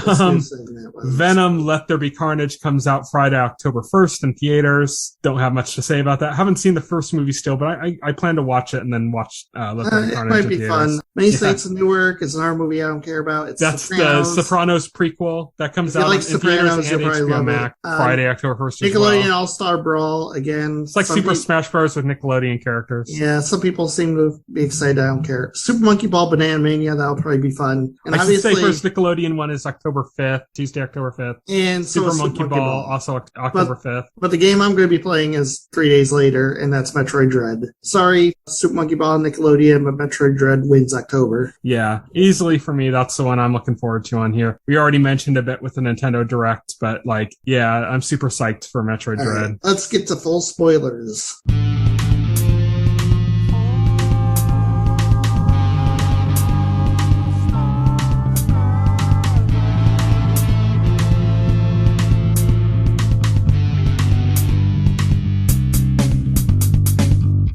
Venom, Let There Be Carnage comes out Friday, October 1st in theaters. Don't have much to say about that. Haven't seen the first movie still, but I plan to watch it and then watch Let There Be Carnage. It might be fun. Many Saints in Newark is another movie I don't care about. That's Sopranos. The Sopranos prequel that comes out in theaters and HBO Max Friday, October 1st as well. Nickelodeon All-Star Brawl again. It's like Super Smash Bros. With Nickelodeon characters. Yeah, some people seem to be excited. I don't care. Super Monkey Ball Banana Mania, that'll probably be fun. And I should say first Nickelodeon one is October 5th, Tuesday, October 5th. And so Super Monkey Ball, also October 5th. But the game I'm going to be playing is 3 days later, and that's Metroid Dread. Sorry, Super Monkey Ball, Nickelodeon, but Metroid Dread wins October. Yeah, easily for me, that's the one I'm looking forward to on here. We already mentioned a bit with the Nintendo Direct, but like, yeah, I'm super psyched for Metroid Dread. Right, let's get to full spoilers.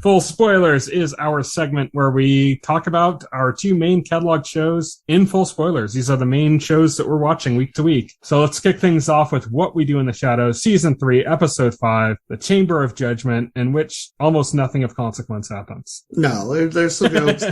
Full Spoilers is our segment where we talk about our two main catalog shows in full spoilers. These are the main shows that we're watching week to week. So let's kick things off with What We Do in the Shadows, Season 3, Episode 5, The Chamber of Judgment, in which almost nothing of consequence happens. No, there's some jokes.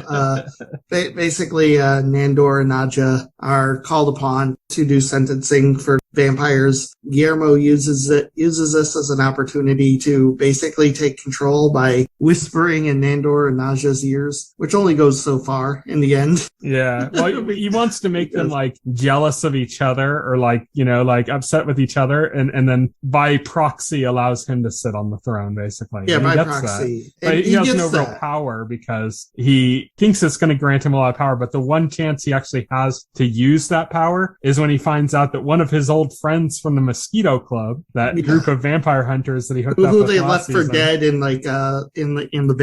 Basically, Nandor and Nadja are called upon to do sentencing for vampires. Guillermo uses this as an opportunity to basically take control by whispering in Nandor and Nadja's ears, which only goes so far in the end. Yeah. Well, he wants to make them like jealous of each other or like, like upset with each other. And then by proxy allows him to sit on the throne, basically. Yeah, by proxy. But he has no real power because he thinks it's going to grant him a lot of power. But the one chance he actually has to use that power is when he finds out that one of his old friends from the Mosquito Club, that group of vampire hunters that he hooked up with, who they left for dead in like in the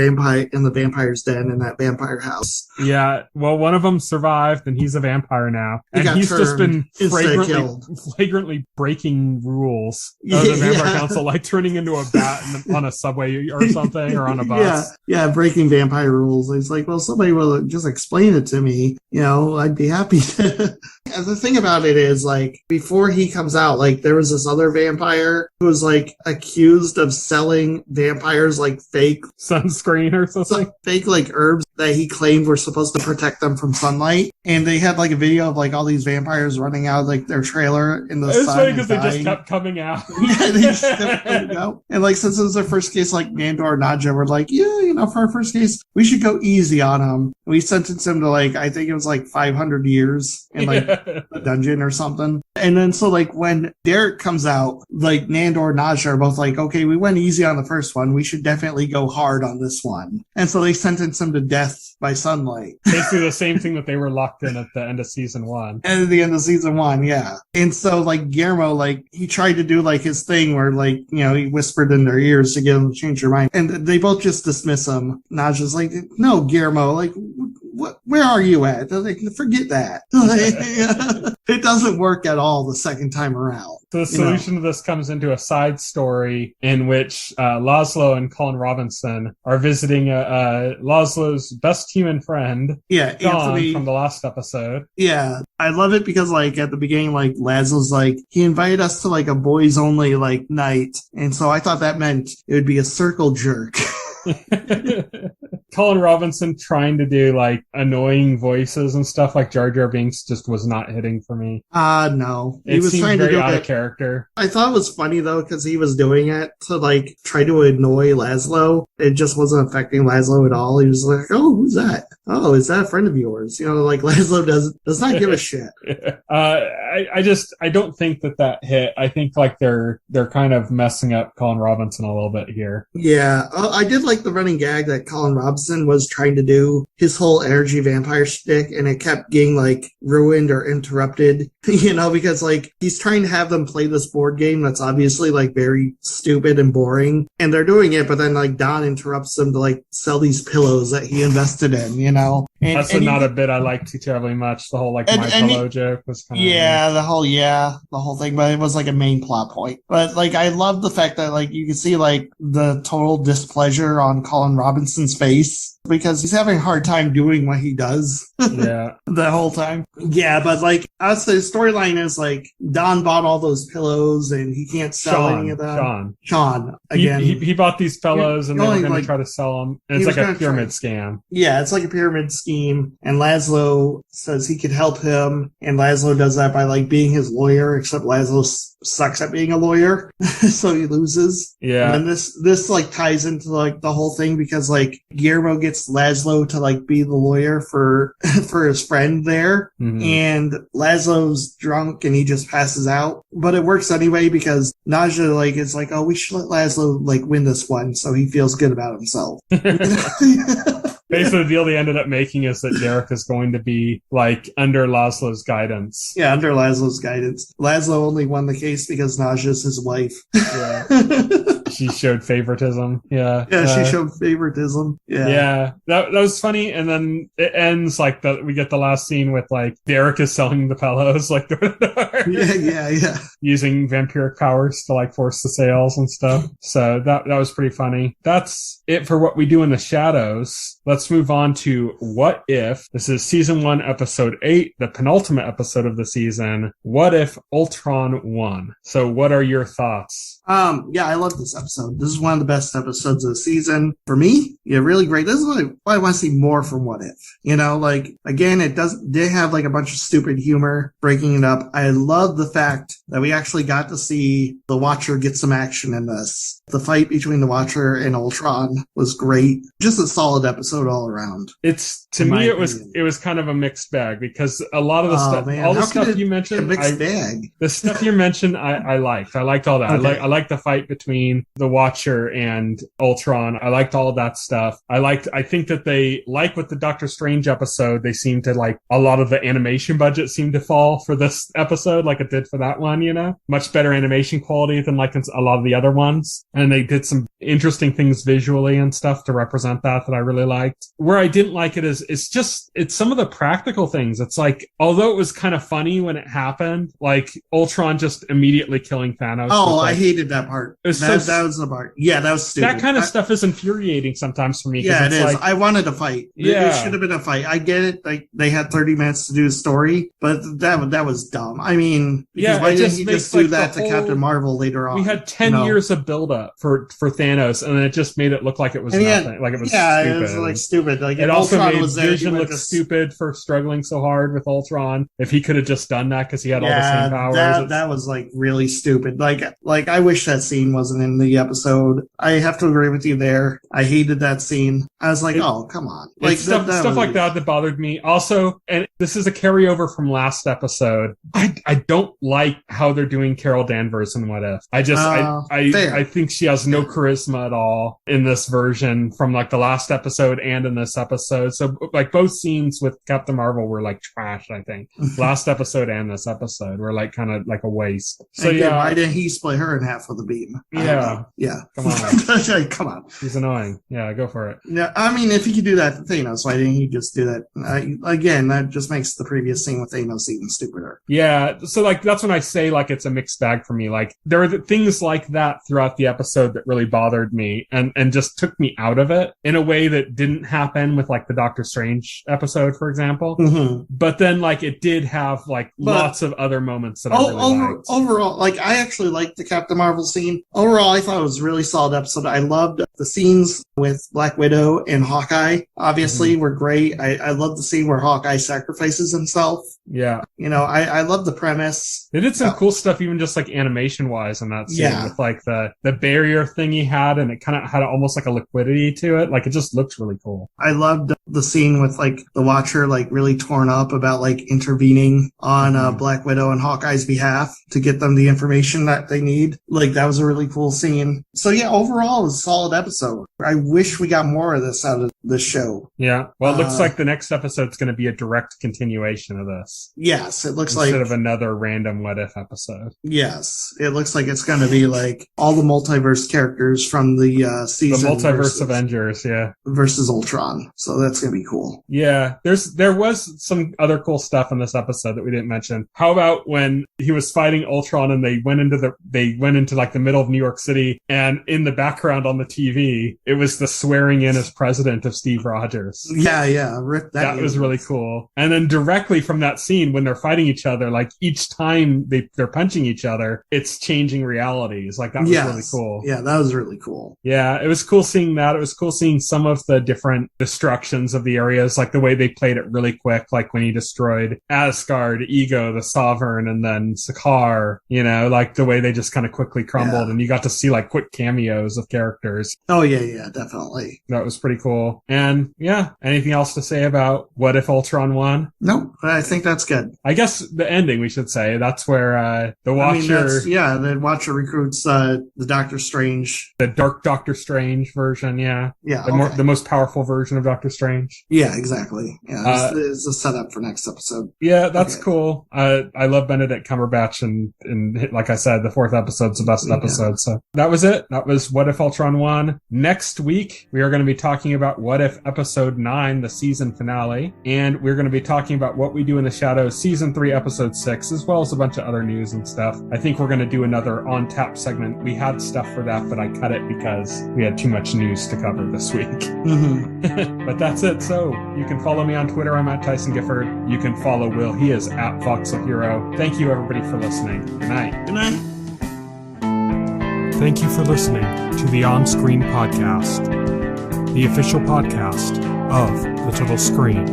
vampire's den in that vampire house. Yeah, well, one of them survived, and he's a vampire now, and he's just been flagrantly breaking rules of the Vampire Council, like turning into a bat on a subway or something, or on a bus. Yeah, breaking vampire rules. He's like, well, somebody will just explain it to me. I'd be happy to. And the thing about it is, like, before he comes out, like, there was this other vampire who was, like, accused of selling vampires, like, fake sunscreen or something. Fake, like, herbs that he claimed were supposed to protect them from sunlight. And they had, like, a video of, like, all these vampires running out of, like, their trailer in the sun. It's funny because they just kept coming out. Yeah, they just kept coming out. And, like, since it was their first case, like, Nandor and Nadja were like, for our first case, we should go easy on him. We sentenced him to, like, I think it was, like, 500 years in, like, a dungeon or something. And then so like when Derek comes out, like Nandor and Naja are both like, okay, we went easy on the first one. We should definitely go hard on this one. And so they sentence him to death by sunlight. Basically the same thing that they were locked in at the end of season 1. At the end of season 1, yeah. And so like Guillermo, like he tried to do like his thing where like, you know, he whispered in their ears to get them to change their mind. And they both just dismiss him. Naja's like, no, Guillermo, like, where are you at? They're like, forget that. It doesn't work at all the second time around. So the solution to this comes into a side story in which Laszlo and Colin Robinson are visiting Laszlo's best human friend, John, Anthony, from the last episode. Yeah, I love it because, like, at the beginning, like, Laszlo's like, he invited us to, like, a boys-only, like, night. And so I thought that meant it would be a circle jerk. Colin Robinson trying to do like annoying voices and stuff like Jar Jar Binks just was not hitting for me. No. He was trying very to do out that. of character. I thought it was funny though because he was doing it to like try to annoy Laszlo. It just wasn't affecting Laszlo at all. He was like, "Oh, who's that? Oh, is that a friend of yours?" You know, like Laszlo does not give a shit. I don't think that hit. I think like they're kind of messing up Colin Robinson a little bit here. Yeah, I did like the running gag that Colin Robinson was trying to do his whole energy vampire shtick, and it kept getting like ruined or interrupted, you know, because like he's trying to have them play this board game that's obviously like very stupid and boring, and they're doing it, but then like Don interrupts them to like sell these pillows that he invested in, you know. That's not a bit I liked too terribly much. The whole like My Pillow joke was kind of the whole thing, but it was like a main plot point. But like I love the fact that like you can see like the total displeasure on Colin Robinson's face because he's having a hard time doing what he does. Yeah. The whole time. Yeah, but like us, the storyline is like Don bought all those pillows and he can't sell any of them. Sean again. He bought these pillows and they were going to try to sell them. And it's like a pyramid scam. Yeah, it's like a pyramid scheme. And Laszlo says he could help him. And Laszlo does that by like being his lawyer, except Laszlo sucks at being a lawyer. So he loses. Yeah. And this like ties into like the whole thing because like Guillermo gets Laszlo to like be the lawyer for his friend there. Mm-hmm. And Laszlo's drunk and he just passes out. But it works anyway because Naja like is like, oh, we should let Laszlo like win this one so he feels good about himself. Basically, the deal they ended up making is that Derek is going to be, like, under Laszlo's guidance. Yeah, under Laszlo's guidance. Laszlo only won the case because Naja's his wife. Yeah. She showed favoritism. Yeah. Yeah, she showed favoritism. Yeah. Yeah. That was funny. And then it ends, like, we get the last scene with, like, Derek is selling the pillows, like, door to door. Yeah. Using vampiric powers to, like, force the sales and stuff. So that was pretty funny. That's it for what we do in the shadows. Let's move on to What If. This is season 1, episode 8, the penultimate episode of the season. What if Ultron won? So what are your thoughts? Yeah, I love this episode. This is one of the best episodes of the season. For me, yeah, really great. This is why I want to see more from What If. You know, like, again, did have like a bunch of stupid humor breaking it up. I love the fact that we actually got to see the Watcher get some action in this. The fight between the Watcher and Ultron was great. Just a solid episode all around. To me, it was kind of a mixed bag because a lot of the stuff, all the stuff you mentioned, the stuff you mentioned, I liked. I liked all that. Okay. I liked the fight between the Watcher and Ultron. I liked all of that stuff. I think that they, like with the Doctor Strange episode, they seemed to like a lot of the animation budget seemed to fall for this episode, like it did for that one, you know, much better animation quality than like a lot of the other ones. And they did some interesting things visually and stuff to represent that I really liked. Where I didn't like it is it's some of the practical things. It's like, although it was kind of funny when it happened, like Ultron just immediately killing Thanos. Oh, I hated that part. That was the part. Yeah, that was stupid. That kind of stuff is infuriating sometimes for me. Yeah, it is. Like, I wanted a fight. Yeah. It should have been a fight. I get it. Like they had 30 minutes to do a story, but that was dumb. I mean, why didn't he just do that to Captain Marvel later on? We had 10 years of build-up for Thanos, and then it just made it look like it was nothing. Like it was stupid. It was like stupid. Like it also made Vision look stupid for struggling so hard with Ultron. If he could have just done that because he had all the same powers. That was like really stupid. Like I wish that scene wasn't in the episode. I have to agree with you there. I hated that scene. I was like, oh, come on. Like stuff like that bothered me. Also, and this is a carryover from last episode. I don't like how they're doing Carol Danvers in What If. I think she has no charisma at all in this version from like the last episode and in this episode. So like both scenes with Captain Marvel were like trash, I think. Last episode and this episode were like kind of like a waste. So again, why didn't he split her in half with a beam? Yeah. Come on. Come on. He's annoying. Yeah, go for it. Yeah, I mean, if he could do that to Thanos, why didn't he just do that? Again, that just makes the previous scene with Thanos even stupider. Yeah, so like that's when I say like it's a mixed bag for me. Like there are things like that throughout the episode that really bothered me and just took me out of it in a way that didn't happen with like the Doctor Strange episode, for example. Mm-hmm. But then like it did have like lots of other moments that I really liked. Overall, like I actually liked the Captain Marvel scene. Overall, I thought it was a really solid episode. I loved the scenes with Black Widow and Hawkeye. Obviously, were great. I love the scene where Hawkeye sacrifices himself. Yeah. You know, I love the premise. They did some cool stuff, even just like animation wise in that scene with like the barrier thing he had, and it kind of had almost like a liquidity to it. Like it just looked really cool. I loved the scene with like the Watcher like really torn up about like intervening on Black Widow and Hawkeye's behalf to get them the information that they need. Like that was a really cool scene. So yeah, overall it was a solid episode. I wish we got more of this out of the show. Yeah. Well, it looks like the next episode's going to be a direct continuation of this. Yes, it looks instead of another random What If episode. Yes, it looks like it's going to be like all the multiverse characters from the season. The multiverse Avengers, versus Ultron. So that's going to be cool. Yeah, there was some other cool stuff in this episode that we didn't mention. How about when he was fighting Ultron and they went into like the middle of New York City, and in the background on the TV it was the swearing in as president of Steve Rogers. Yeah. Rip that was really cool. And then directly from that scene when they're fighting each other, like each time they're punching each other, it's changing realities. Like that was really cool. Yeah, that was really cool. Yeah, it was cool seeing that. It was cool seeing some of the different destructions of the areas, like the way they played it really quick, like when he destroyed Asgard, Ego, the Sovereign, and then Sakaar, you know, like the way they just kind of quickly crumbled, and you got to see like quick cameos of characters. Oh yeah, definitely. That was pretty cool. And yeah, anything else to say about What If Ultron won? Nope, I think that's good. I guess the ending, we should say, that's where the Watcher... the Watcher recruits the Doctor Strange. The Dark Doctor Strange version, Yeah. The most powerful version of Doctor Strange. Yeah, exactly. Yeah, it's a setup for next episode. Yeah, that's cool. I love Benedict Cumberbatch, and like I said, the fourth episode's the best episode. So that was it. That was What If Ultron won. Next week, we are going to be talking about What If Episode 9, the season finale, and we're going to be talking about What We Do in the Shadows Season 3, Episode 6, as well as a bunch of other news and stuff. I think we're going to do another On Tap segment. We had stuff for that, but I cut it because we had too much news to cover this week. But that's it. So you can follow me on Twitter. I'm at Tyson Gifford. You can follow Will. He is at Voxel Hero. Thank you, everybody, for listening. Good night. Good night. Thank you for listening to the On-Screen Podcast, the official podcast of The Little Screen.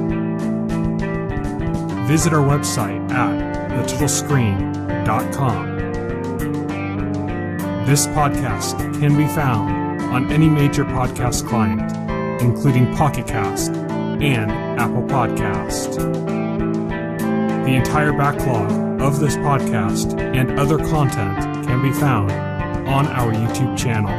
Visit our website at thetittlescreen.com. This podcast can be found on any major podcast client, including Pocket Cast and Apple Podcast. The entire backlog of this podcast and other content can be found on our YouTube channel.